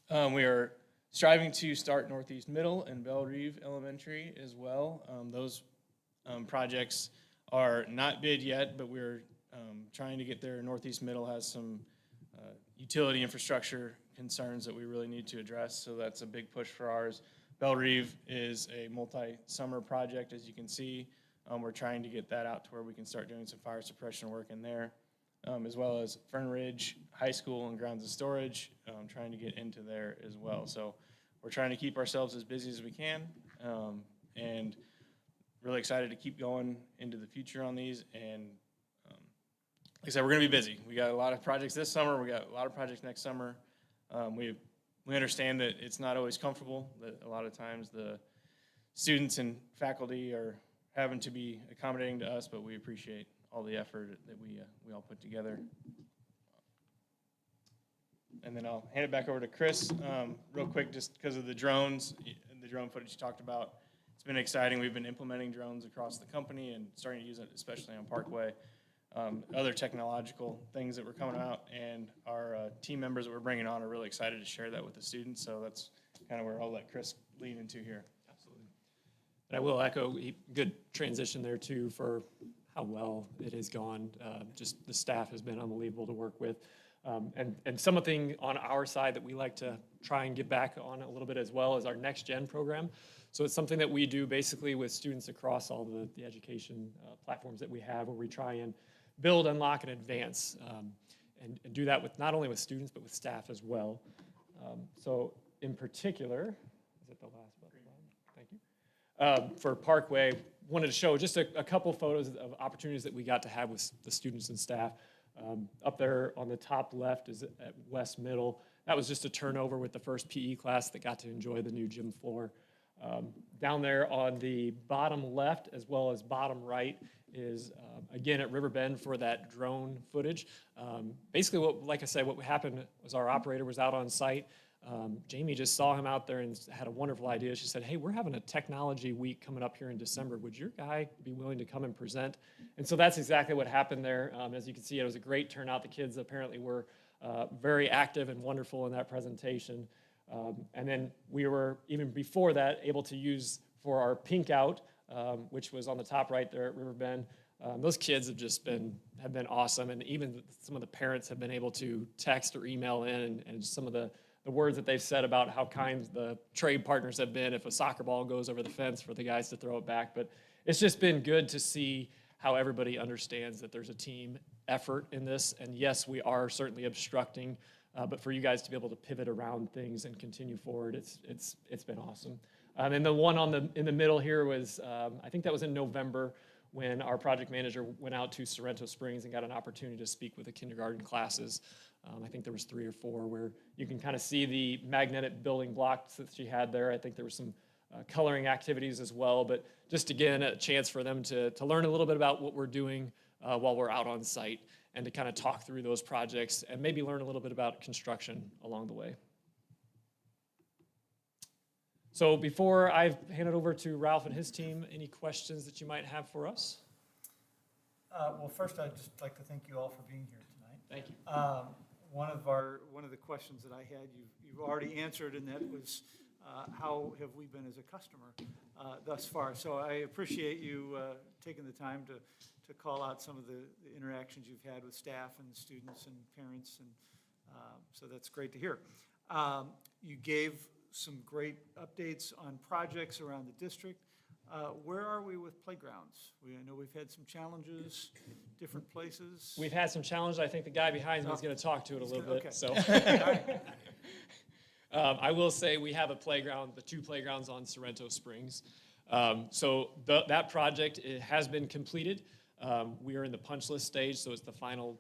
We are striving to start Northeast Middle and Belle Rive Elementary as well. Those projects are not bid yet, but we're trying to get there. Northeast Middle has some utility infrastructure concerns that we really need to address, so that's a big push for ours. Belle Rive is a multi-summer project, as you can see. We're trying to get that out to where we can start doing some fire suppression work in there, as well as Fern Ridge High School and Grounds and Storage, trying to get into there as well. So we're trying to keep ourselves as busy as we can, and really excited to keep going into the future on these and like I said, we're going to be busy. We got a lot of projects this summer. We got a lot of projects next summer. We understand that it's not always comfortable, that a lot of times the students and faculty are having to be accommodating to us, but we appreciate all the effort that we all put together. And then I'll hand it back over to Chris real quick, just because of the drones and the drone footage you talked about. It's been exciting. We've been implementing drones across the company and starting to use it, especially on Parkway. Other technological things that were coming out, and our team members that we're bringing on are really excited to share that with the students. So that's kind of where I'll let Chris lean into here. Absolutely. And I will echo, good transition there too for how well it has gone. Just the staff has been unbelievable to work with. And something on our side that we like to try and get back on a little bit as well is our Next Gen program. So it's something that we do basically with students across all the education platforms that we have, where we try and build, unlock, and advance, and do that with not only with students, but with staff as well. So in particular, is it the last button? Thank you. For Parkway, wanted to show just a couple photos of opportunities that we got to have with the students and staff. Up there on the top left is at West Middle. That was just a turnover with the first PE class that got to enjoy the new gym floor. Down there on the bottom left as well as bottom right is, again, at Riverbend for that drone footage. Basically, like I said, what happened was our operator was out on site. Jamie just saw him out there and had a wonderful idea. She said, hey, we're having a technology week coming up here in December. Would your guy be willing to come and present? And so that's exactly what happened there. As you can see, it was a great turnout. The kids apparently were very active and wonderful in that presentation. And then we were, even before that, able to use for our Pink Out, which was on the top right there at Riverbend. Those kids have been awesome, and even some of the parents have been able to text or email in, and some of the words that they've said about how kind the trade partners have been if a soccer ball goes over the fence for the guys to throw it back. But it's just been good to see how everybody understands that there's a team effort in this, and yes, we are certainly obstructing, but for you guys to be able to pivot around things and continue forward, it's been awesome. And the one in the middle here was, I think that was in November, when our project manager went out to Sorrento Springs and got an opportunity to speak with the kindergarten classes. I think there was 3 or 4 where you can kind of see the magnetic building blocks that she had there. I think there was some coloring activities as well, but just again, a chance for them to learn a little bit about what we're doing while we're out on site, and to kind of talk through those projects and maybe learn a little bit about construction along the way. So before I hand it over to Ralph and his team, any questions that you might have for us? Well, first, I'd just like to thank you all for being here tonight. Thank you. One of the questions that I had, you've already answered, and that was, how have we been as a customer thus far? So I appreciate you taking the time to call out some of the interactions you've had with staff and students and parents, and so that's great to hear. You gave some great updates on projects around the district. Where are we with playgrounds? I know we've had some challenges, different places. We've had some challenges. I think the guy behind me is going to talk to it a little bit. Okay. So I will say we have a playground, the 2 playgrounds on Sorrento Springs. So that project, it has been completed. We are in the punch list stage, so it's the final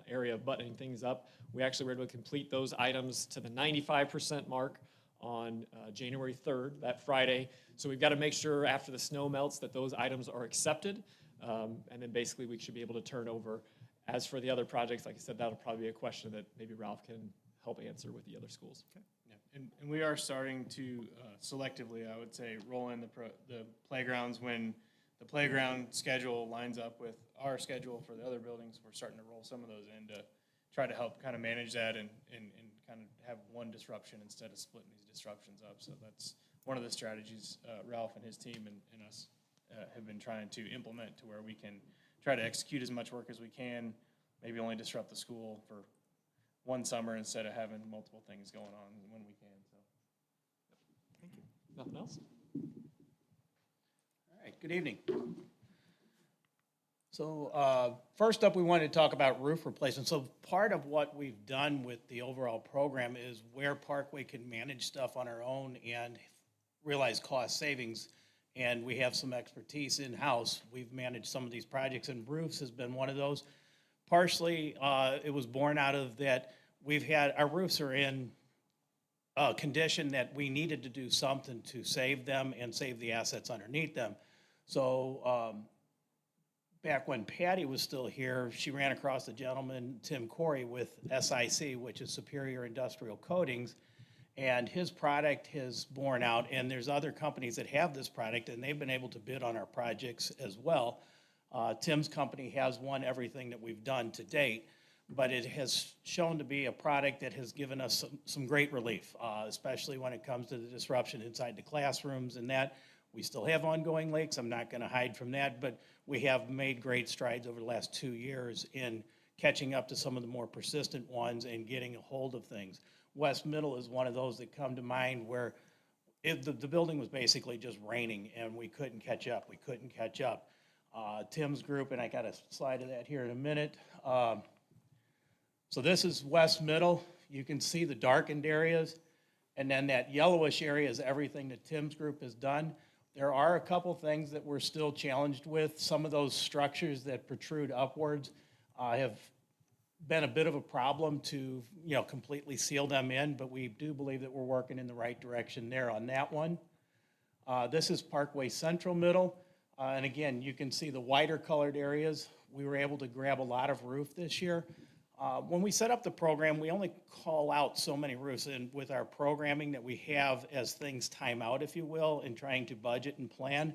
area of buttoning things up. We actually were able to complete those items to the 95% mark on January 3rd, that Friday. So we've got to make sure after the snow melts that those items are accepted. And then basically we should be able to turn over. As for the other projects, like I said, that'll probably be a question that maybe Ralph can help answer with the other schools. Okay. Yeah. And we are starting to selectively, I would say, roll in the playgrounds when the playground schedule lines up with our schedule for the other buildings. We're starting to roll some of those in to try to help kind of manage that and kind of have one disruption instead of splitting these disruptions up. So that's one of the strategies Ralph and his team and us have been trying to implement, to where we can try to execute as much work as we can, maybe only disrupt the school for one summer instead of having multiple things going on when we can. So, Thank you. Nothing else? All right, good evening. So first up, we wanted to talk about roof replacement. So part of what we've done with the overall program is where Parkway can manage stuff on our own and realize cost savings, and we have some expertise in-house. We've managed some of these projects, and roofs has been one of those. partially, it was born out of that our roofs are in a condition that we needed to do something to save them and save the assets underneath them. So back when Patty was still here, she ran across a gentleman, Tim Corey, with SIC, which is Superior Industrial Coatings, and his product has borne out, and there's other companies that have this product, and they've been able to bid on our projects as well. Tim's company has won everything that we've done to date, but it has shown to be a product that has given us some great relief, especially when it comes to the disruption inside the classrooms and that. We still have ongoing leaks, I'm not gonna hide from that, but we have made great strides over the last 2 years in catching up to some of the more persistent ones and getting a hold of things. West Middle is one of those that come to mind where the building was basically just raining and we couldn't catch up. Tim's group, and I got a slide of that here in a minute. So this is West Middle. You can see the darkened areas, and then that yellowish area is everything that Tim's group has done. There are a couple things that we're still challenged with. Some of those structures that protrude upwards have been a bit of a problem to, completely seal them in, but we do believe that we're working in the right direction there on that one. This is Parkway Central Middle, and again, you can see the wider colored areas. We were able to grab a lot of roof this year. When we set up the program, we only call out so many roofs, and with our programming that we have as things time out, if you will, in trying to budget and plan,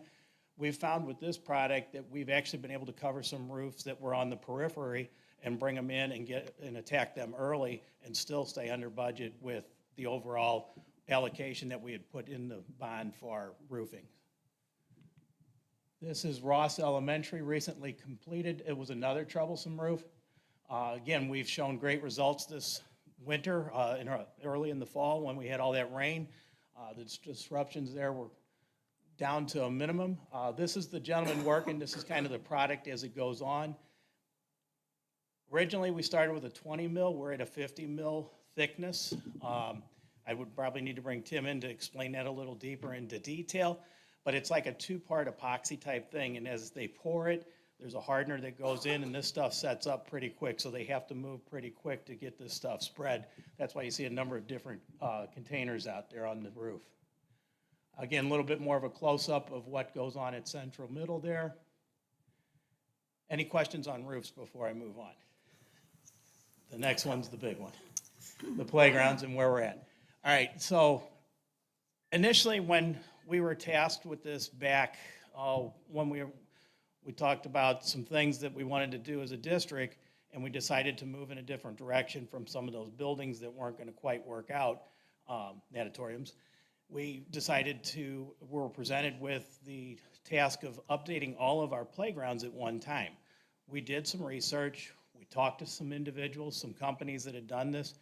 we've found with this product that we've actually been able to cover some roofs that were on the periphery and bring them in and attack them early and still stay under budget with the overall allocation that we had put in the bond for our roofing. This is Ross Elementary, recently completed. It was another troublesome roof. Again, we've shown great results this winter, early in the fall when we had all that rain. The disruptions there were down to a minimum. This is the gentleman working. This is kind of the product as it goes on. Originally, we started with a 20 mil. We're at a 50 mil thickness. I would probably need to bring Tim in to explain that a little deeper into detail, but it's like a two-part epoxy type thing, and as they pour it, there's a hardener that goes in, and this stuff sets up pretty quick, so they have to move pretty quick to get this stuff spread. That's why you see a number of different containers out there on the roof. Again, a little bit more of a close-up of what goes on at Central Middle there. Any questions on roofs before I move on? The next one's the big one, the playgrounds and where we're at. All right, so initially when we were tasked with this back, when we talked about some things that we wanted to do as a district, and we decided to move in a different direction from some of those buildings that weren't going to quite work out, natatoriums. We were presented with the task of updating all of our playgrounds at one time. We did some research, we talked to some individuals, some companies that had done this,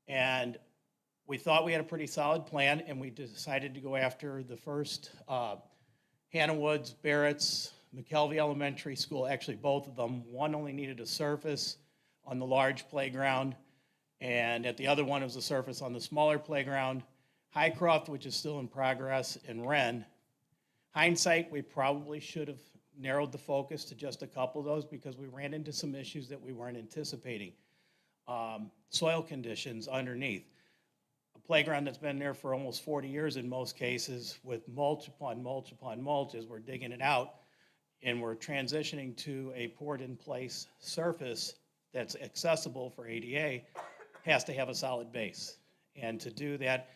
and we thought we had a pretty solid plan, and we decided to go after the first Hannah Woods, Barrett's, McKelvey Elementary School, actually both of them. One only needed a surface on the large playground, and at the other one it was a surface on the smaller playground. Highcroft, which is still in progress, and Wren. Hindsight, we probably should have narrowed the focus to just a couple of those because we ran into some issues that we weren't anticipating. Soil conditions underneath. A playground that's been there for almost 40 years in most cases with mulch upon mulch upon mulch as we're digging it out, and we're transitioning to a poured-in-place surface that's accessible for ADA, has to have a solid base. And to do that,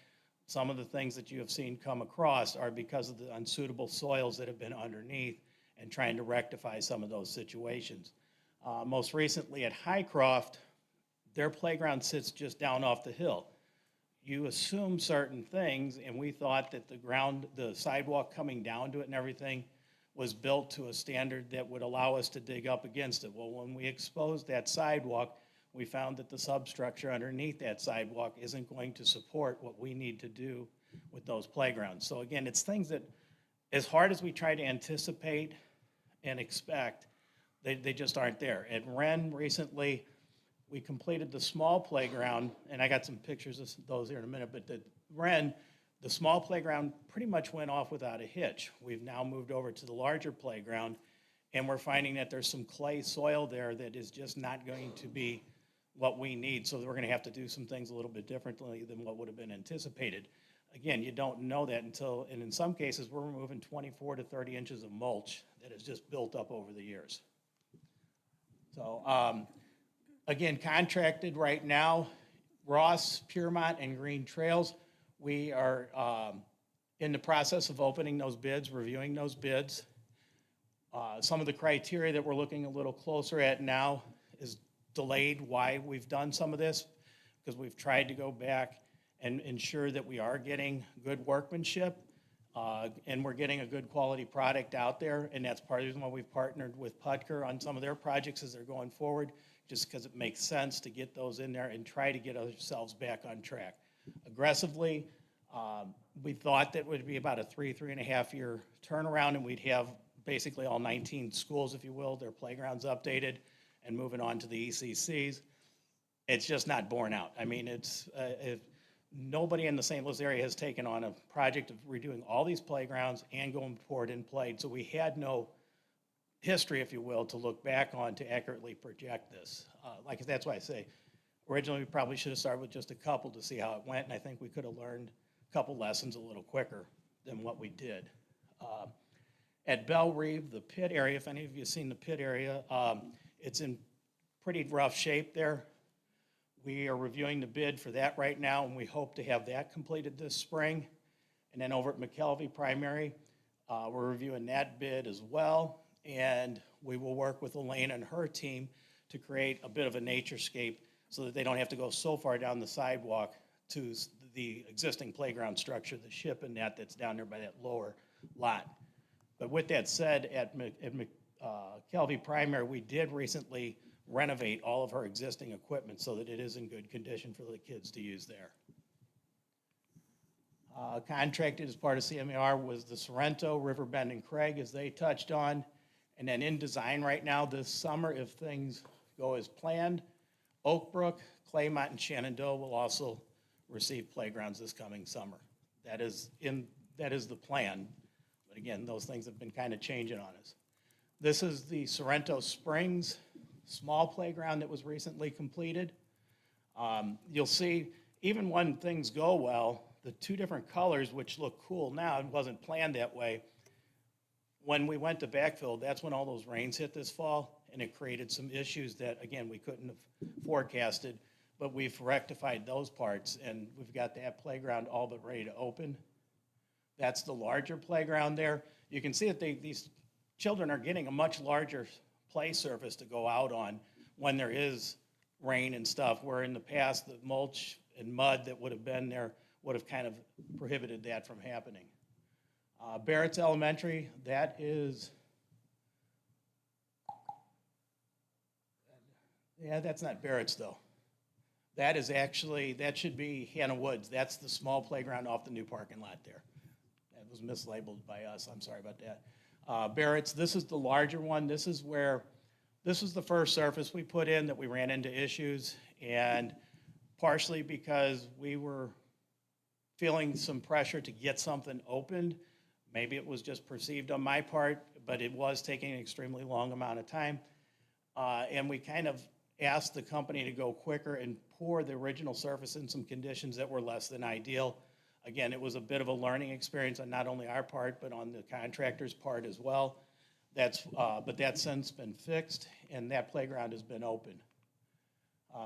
some of the things that you have seen come across are because of the unsuitable soils that have been underneath and trying to rectify some of those situations. Most recently at Highcroft, their playground sits just down off the hill. You assume certain things, and we thought that the sidewalk coming down to it and everything was built to a standard that would allow us to dig up against it. Well, when we exposed that sidewalk, we found that the substructure underneath that sidewalk isn't going to support what we need to do with those playgrounds. So again, it's things that, as hard as we try to anticipate and expect, they just aren't there. At Wren recently, we completed the small playground, and I got some pictures of those here in a minute, but at Wren, the small playground pretty much went off without a hitch. We've now moved over to the larger playground, And we're finding that there's some clay soil there that is just not going to be what we need. So we're gonna have to do some things a little bit differently than what would have been anticipated. Again, you don't know that until, and in some cases, we're removing 24 to 30 inches of mulch that has just built up over the years. So, again, contracted right now, Ross, Piermont, and Green Trails. We are in the process of opening those bids, reviewing those bids. Some of the criteria that we're looking a little closer at now is delayed why we've done some of this, because we've tried to go back and ensure that we are getting good workmanship and we're getting a good quality product out there. And that's part of the reason why we've partnered with Putker on some of their projects as they're going forward, just because it makes sense to get those in there and try to get ourselves back on track. Aggressively, we thought that would be about a 3.5 year turnaround, and we'd have basically all 19 schools, if you will, their playgrounds updated and moving on to the ECCs. It's just not borne out. I mean, nobody in the St. Louis area has taken on a project of redoing all these playgrounds and going forward and played. So we had no history, if you will, to look back on to accurately project this. That's why I say, originally we probably should have started with just a couple to see how it went, and I think we could have learned a couple lessons a little quicker than what we did. At Belle Reve, the pit area, if any of you have seen the pit area, it's in pretty rough shape there. We are reviewing the bid for that right now, and we hope to have that completed this spring. And then over at McKelvey Primary, we're reviewing that bid as well. And we will work with Elaine and her team to create a bit of a naturescape so that they don't have to go so far down the sidewalk to the existing playground structure, the ship and that's down there by that lower lot. But with that said, at McKelvey Primary, we did recently renovate all of her existing equipment so that it is in good condition for the kids to use there. Contracted as part of CMAR was the Sorrento, Riverbend, and Craig, as they touched on. And then in design right now this summer, if things go as planned, Oak Brook, Claymont, and Shenandoah will also receive playgrounds this coming summer. That is the plan. But again, those things have been kind of changing on us. This is the Sorrento Springs small playground that was recently completed. You'll see, even when things go well, the two different colors, which look cool now, it wasn't planned that way. When we went to backfill, that's when all those rains hit this fall, and it created some issues that, again, we couldn't have forecasted, but we've rectified those parts, and we've got that playground all but ready to open. That's the larger playground there. You can see that these children are getting a much larger play surface to go out on when there is rain and stuff, where in the past, the mulch and mud that would have been there would have kind of prohibited that from happening. Barrett's Elementary, that is, that's not Barrett's though. That is actually, that should be Hannah Woods. That's the small playground off the new parking lot there. That was mislabeled by us, I'm sorry about that. Barrett's, this is the larger one. This is the first surface we put in that we ran into issues, and partially because we were feeling some pressure to get something opened. Maybe it was just perceived on my part, but it was taking an extremely long amount of time. And we kind of asked the company to go quicker and pour the original surface in some conditions that were less than ideal. Again, it was a bit of a learning experience on not only our part, but on the contractor's part as well. But that's since been fixed, and that playground has been opened.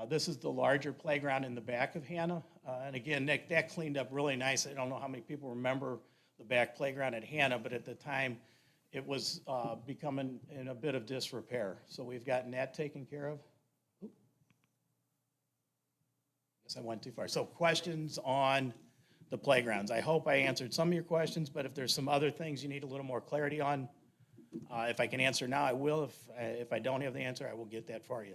This is the larger playground in the back of Hannah. And again, that cleaned up really nice. I don't know how many people remember the back playground at Hannah, but at the time, it was becoming in a bit of disrepair. So we've gotten that taken care of. Guess I went too far. So questions on the playgrounds. I hope I answered some of your questions, but if there's some other things you need a little more clarity on, if I can answer now, I will. If I don't have the answer, I will get that for you.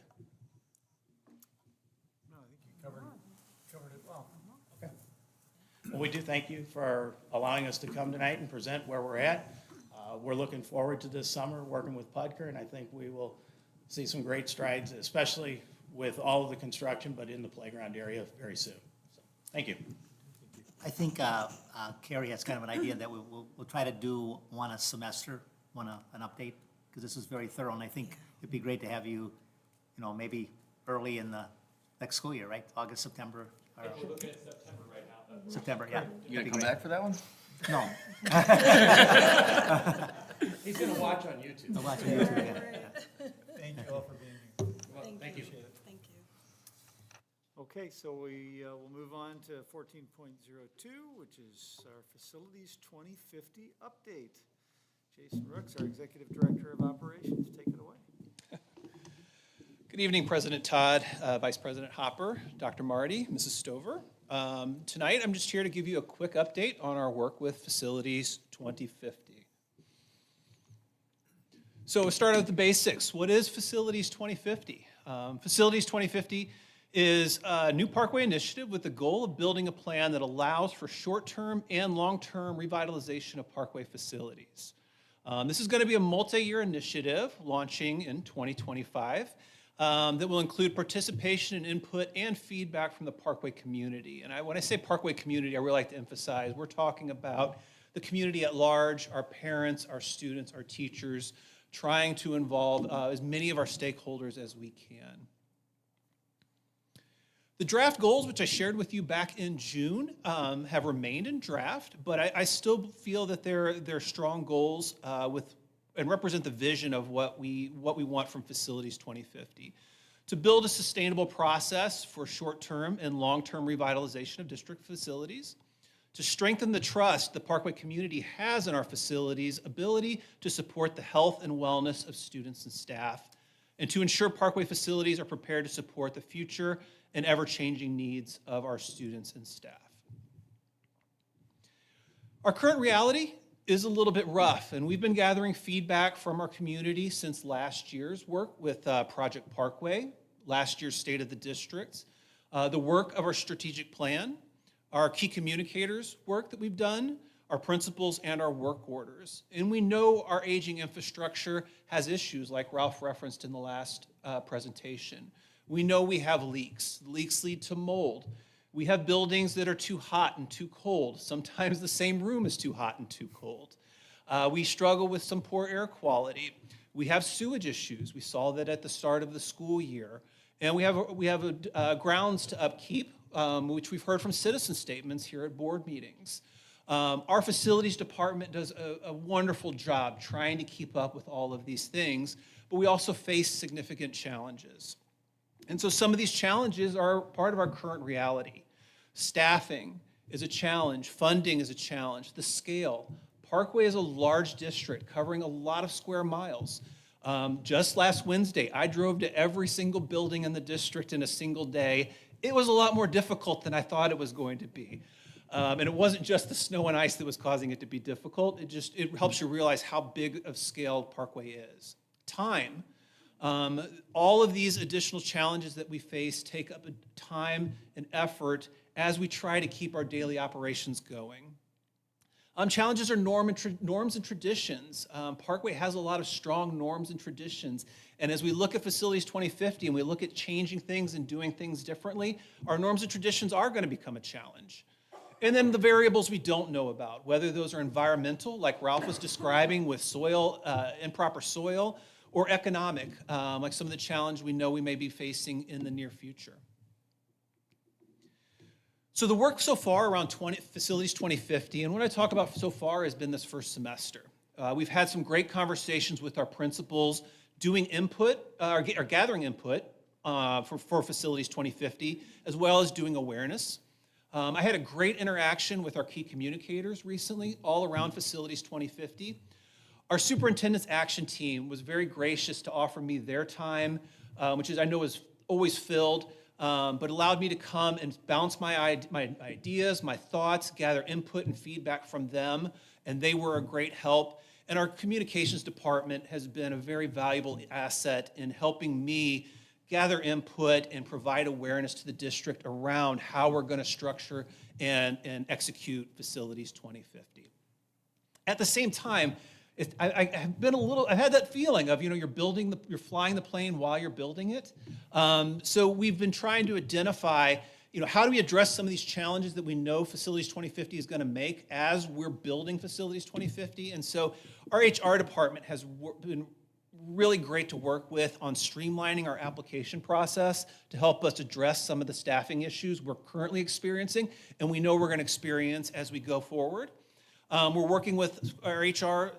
No, I think you covered it well. Okay. Well, we do thank you for allowing us to come tonight and present where we're at. We're looking forward to this summer working with Putker, and I think we will see some great strides, especially with all of the construction, but in the playground area very soon. So, thank you. I think Carrie has kind of an idea that we'll try to do one a semester, an update because this is very thorough, and I think it'd be great to have you, maybe early in the next school year, right? August, September? or- We're looking at September right now, though. September, yeah. You That'd gonna be come great. back for that one? No. He's gonna watch on YouTube. I'll watch on YouTube, yeah. Thank you all for being here. Thank you. Thank you. Okay, so we will move on to 14.02, which is our Facilities 2050 update. Jason Rooks, our Executive Director of Operations, take it away. Good evening, President Todd, Vice President Hopper, Dr. Marty, Mrs. Stover. Tonight, I'm just here to give you a quick update on our work with Facilities 2050. So we'll start with the basics. What is Facilities 2050? Facilities 2050 is a new Parkway initiative with the goal of building a plan that allows for short-term and long-term revitalization of Parkway facilities. This is going to be a multi-year initiative launching in 2025 that will include participation and input and feedback from the Parkway community. And when I say Parkway community, I really like to emphasize we're talking about the community at large, our parents, our students, our teachers, trying to involve as many of our stakeholders as we can. The draft goals, which I shared with you back in June, have remained in draft, but I still feel that they're strong goals and represent the vision of what we want from Facilities 2050. To build a sustainable process for short-term and long-term revitalization of district facilities, to strengthen the trust the Parkway community has in our facilities' ability to support the health and wellness of students and staff, and to ensure Parkway facilities are prepared to support the future and ever-changing needs of our students and staff. Our current reality is a little bit rough, and we've been gathering feedback from our community since last year's work with Project Parkway, last year's State of the District, the work of our strategic plan, our key communicators work that we've done, our principals, and our work orders. And we know our aging infrastructure has issues like Ralph referenced in the last presentation. We know we have leaks. Leaks lead to mold. We have buildings that are too hot and too cold. Sometimes the same room is too hot and too cold. We struggle with some poor air quality. We have sewage issues. We saw that at the start of the school year. And we have grounds to upkeep, which we've heard from citizen statements here at board meetings. Our facilities department does a wonderful job trying to keep up with all of these things, but we also face significant challenges. And so some of these challenges are part of our current reality. Staffing is a challenge. Funding is a challenge. The scale. Parkway is a large district covering a lot of square miles. Just last Wednesday, I drove to every single building in the district in a single day. It was a lot more difficult than I thought it was going to be. And it wasn't just the snow and ice that was causing it to be difficult. It helps you realize how big of scale Parkway is. Time. All of these additional challenges that we face take up time and effort as we try to keep our daily operations going. Challenges are norms and traditions. Parkway has a lot of strong norms and traditions. And as we look at Facilities 2050 and we look at changing things and doing things differently, our norms and traditions are going to become a challenge. And then the variables we don't know about, whether those are environmental, like Ralph was describing with soil, improper soil, or economic, like some of the challenge we know we may be facing in the near future. So the work so far around Facilities 2050, and what I talk about so far has been this first semester. We've had some great conversations with our principals doing input, or gathering input for Facilities 2050, as well as doing awareness. I had a great interaction with our key communicators recently, all around Facilities 2050. Our superintendent's action team was very gracious to offer me their time, which I know is always filled, but allowed me to come and bounce my ideas, my thoughts, gather input and feedback from them, and they were a great help. And our communications department has been a very valuable asset in helping me gather input and provide awareness to the district around how we're going to structure and execute Facilities 2050. At the same time, I've had that feeling of, you're flying the plane while you're building it. So we've been trying to identify, how do we address some of these challenges that we know Facilities 2050 is going to make as we're building Facilities 2050? And so our HR department has been really great to work with on streamlining our application process to help us address some of the staffing issues we're currently experiencing and we know we're going to experience as we go forward. We're working with our HR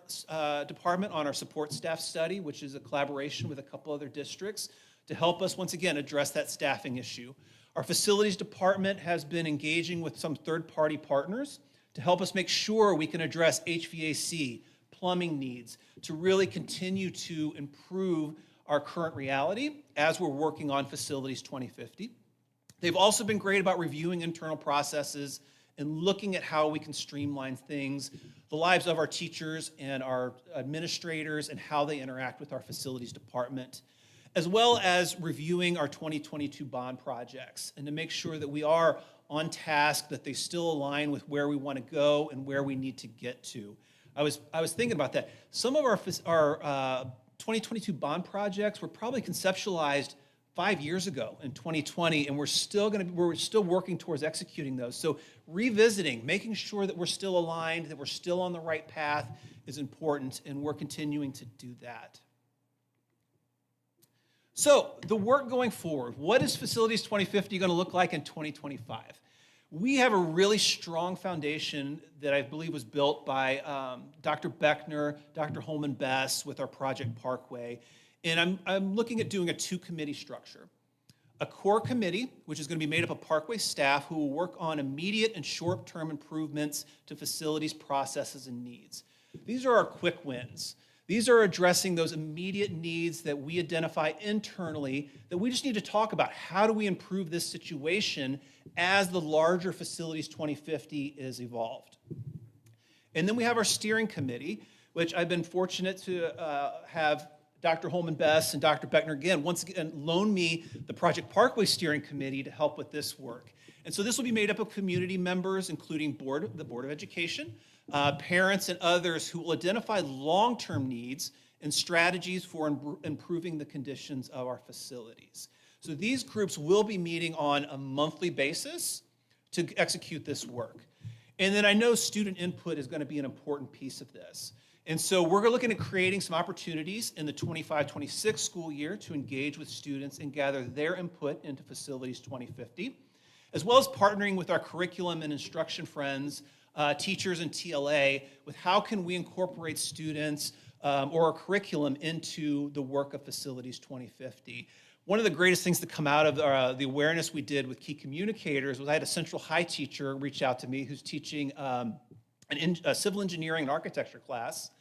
department on our support staff study, which is a collaboration with a couple other districts to help us, once again, address that staffing issue. Our facilities department has been engaging with some third-party partners to help us make sure we can address HVAC, plumbing needs, to really continue to improve our current reality as we're working on Facilities 2050. They've also been great about reviewing internal processes and looking at how we can streamline things, the lives of our teachers and our administrators and how they interact with our facilities department, as well as reviewing our 2022 bond projects and to make sure that we are on task, that they still align with where we want to go and where we need to get to. I was thinking about that. Some of our 2022 bond projects were probably conceptualized 5 years ago in 2020, and we're still working towards executing those. So revisiting, making sure that we're still aligned, that we're still on the right path is important, and we're continuing to do that. So the work going forward, what is Facilities 2050 going to look like in 2025? We have a really strong foundation that I believe was built by Dr. Beckner, Dr. Holman-Bess with our Project Parkway. And I'm looking at doing a two-committee structure. A core committee, which is going to be made up of Parkway staff who will work on immediate and short-term improvements to facilities, processes, and needs. These are our quick wins. These are addressing those immediate needs that we identify internally that we just need to talk about. How do we improve this situation as the larger Facilities 2050 is evolved? And then we have our steering committee, which I've been fortunate to have Dr. Holman-Bess and Dr. Beckner once again loan me the Project Parkway Steering Committee to help with this work. And so this will be made up of community members, including the Board of Education, parents and others who will identify long-term needs and strategies for improving the conditions of our facilities. So these groups will be meeting on a monthly basis to execute this work. And then I know student input is going to be an important piece of this. And so we're looking at creating some opportunities in the 25-26 school year to engage with students and gather their input into Facilities 2050, as well as partnering with our curriculum and instruction friends, teachers and TLA, with how can we incorporate students or our curriculum into the work of Facilities 2050. One of the greatest things to come out of the awareness we did with key communicators was I had a Central High teacher reach out to me who's teaching a civil engineering and architecture class.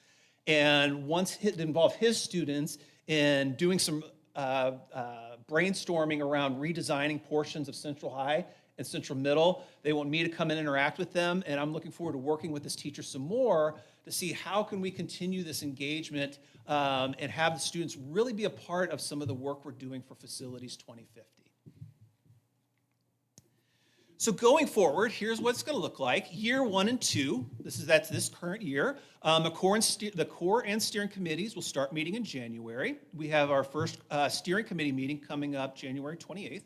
And once it involved his students in doing some brainstorming around redesigning portions of Central High and Central Middle, they want me to come in and interact with them. And I'm looking forward to working with this teacher some more to see how can we continue this engagement and have the students really be a part of some of the work we're doing for Facilities 2050. So going forward, here's what it's going to look like. Year 1 and 2, that's this current year. The core and steering committees will start meeting in January. We have our first steering committee meeting coming up January 28th.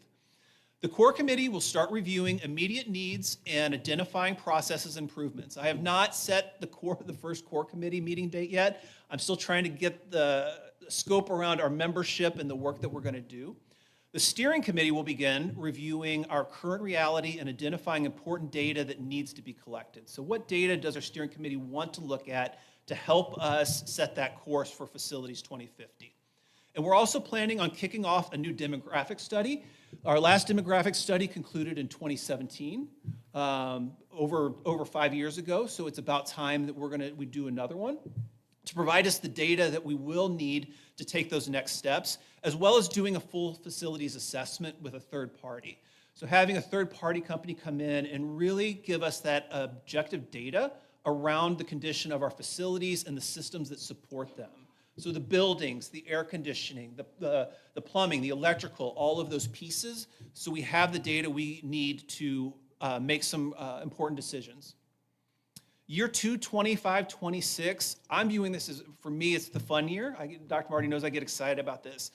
The core committee will start reviewing immediate needs and identifying processes improvements. I have not set the first core committee meeting date yet. I'm still trying to get the scope around our membership and the work that we're going to do. The steering committee will begin reviewing our current reality and identifying important data that needs to be collected. So what data does our steering committee want to look at to help us set that course for Facilities 2050? And we're also planning on kicking off a new demographic study. Our last demographic study concluded in 2017, over 5 years ago. So it's about time that we do another one to provide us the data that we will need to take those next steps, as well as doing a full facilities assessment with a third party. So having a third party company come in and really give us that objective data around the condition of our facilities and the systems that support them. So the buildings, the air conditioning, the plumbing, the electrical, all of those pieces, so we have the data we need to make some important decisions. Year 2, 25, 26, I'm viewing this as, for me, it's the fun year. Dr. Marty knows I get excited about this.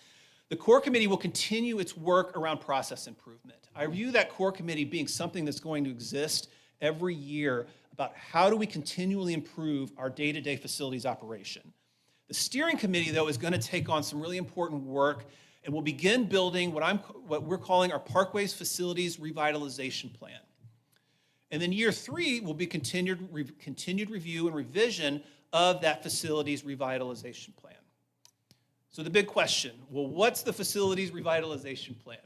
The core committee will continue its work around process improvement. I view that core committee being something that's going to exist every year about how do we continually improve our day-to-day facilities operation. The steering committee, though, is going to take on some really important work, and we'll begin building what we're calling our Parkways Facilities Revitalization Plan. And then year 3 will be continued review and revision of that facilities revitalization plan. So the big question, well, what's the facilities revitalization plan?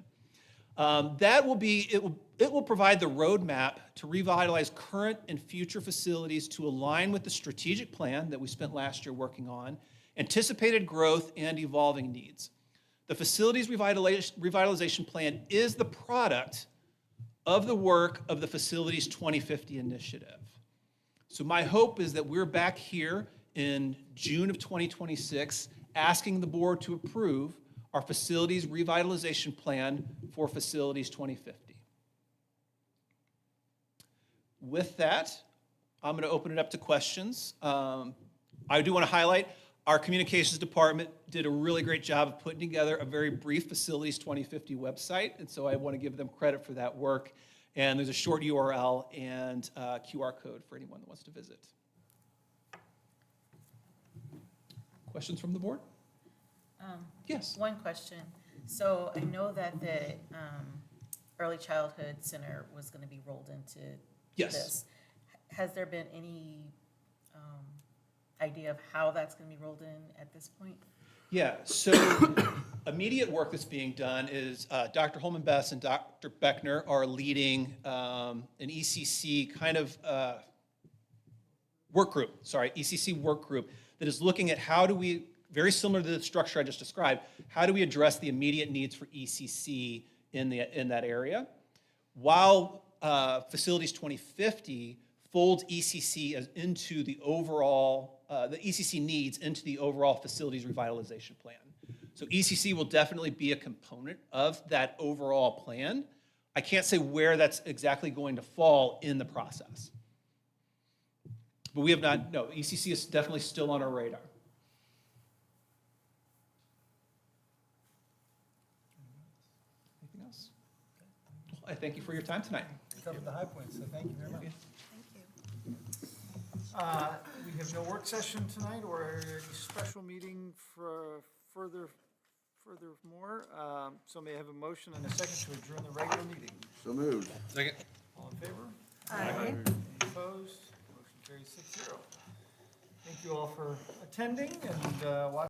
It will provide the roadmap to revitalize current and future facilities to align with the strategic plan that we spent last year working on, anticipated growth and evolving needs. The facilities revitalization plan is the product of the work of the Facilities 2050 initiative. So my hope is that we're back here in June of 2026 asking the board to approve our facilities revitalization plan for Facilities 2050. With that, I'm going to open it up to questions. I do want to highlight our communications department did a really great job of putting together a very brief Facilities 2050 website, and so I want to give them credit for that work. And there's a short URL and QR code for anyone that wants to visit. Questions from the board? Yes. One question. So I know that the Early Childhood Center was going to be rolled into Yes. this. Has there been any idea of how that's going to be rolled in at this point? Yeah, so immediate work that's being done is Dr. Holman Best and Dr. Beckner are leading an ECC kind of ECC work group that is looking at how do we, very similar to the structure I just described, how do we address the immediate needs for ECC in that area, while Facilities 2050 folds ECC into the overall, the ECC needs into the overall facilities revitalization plan. So ECC will definitely be a component of that overall plan. I can't say where that's exactly going to fall in the process. But we have not, no, ECC is definitely still on our radar. Anything else? I thank you for your time tonight. Covered the high points, so thank you very much. We have no work session tonight or any special meeting for furthermore. So may I have a motion and a second to adjourn the regular meeting? So moved. Second. All in favor? Aye. Any opposed? Motion carries 6-0. Thank you all for attending and watching.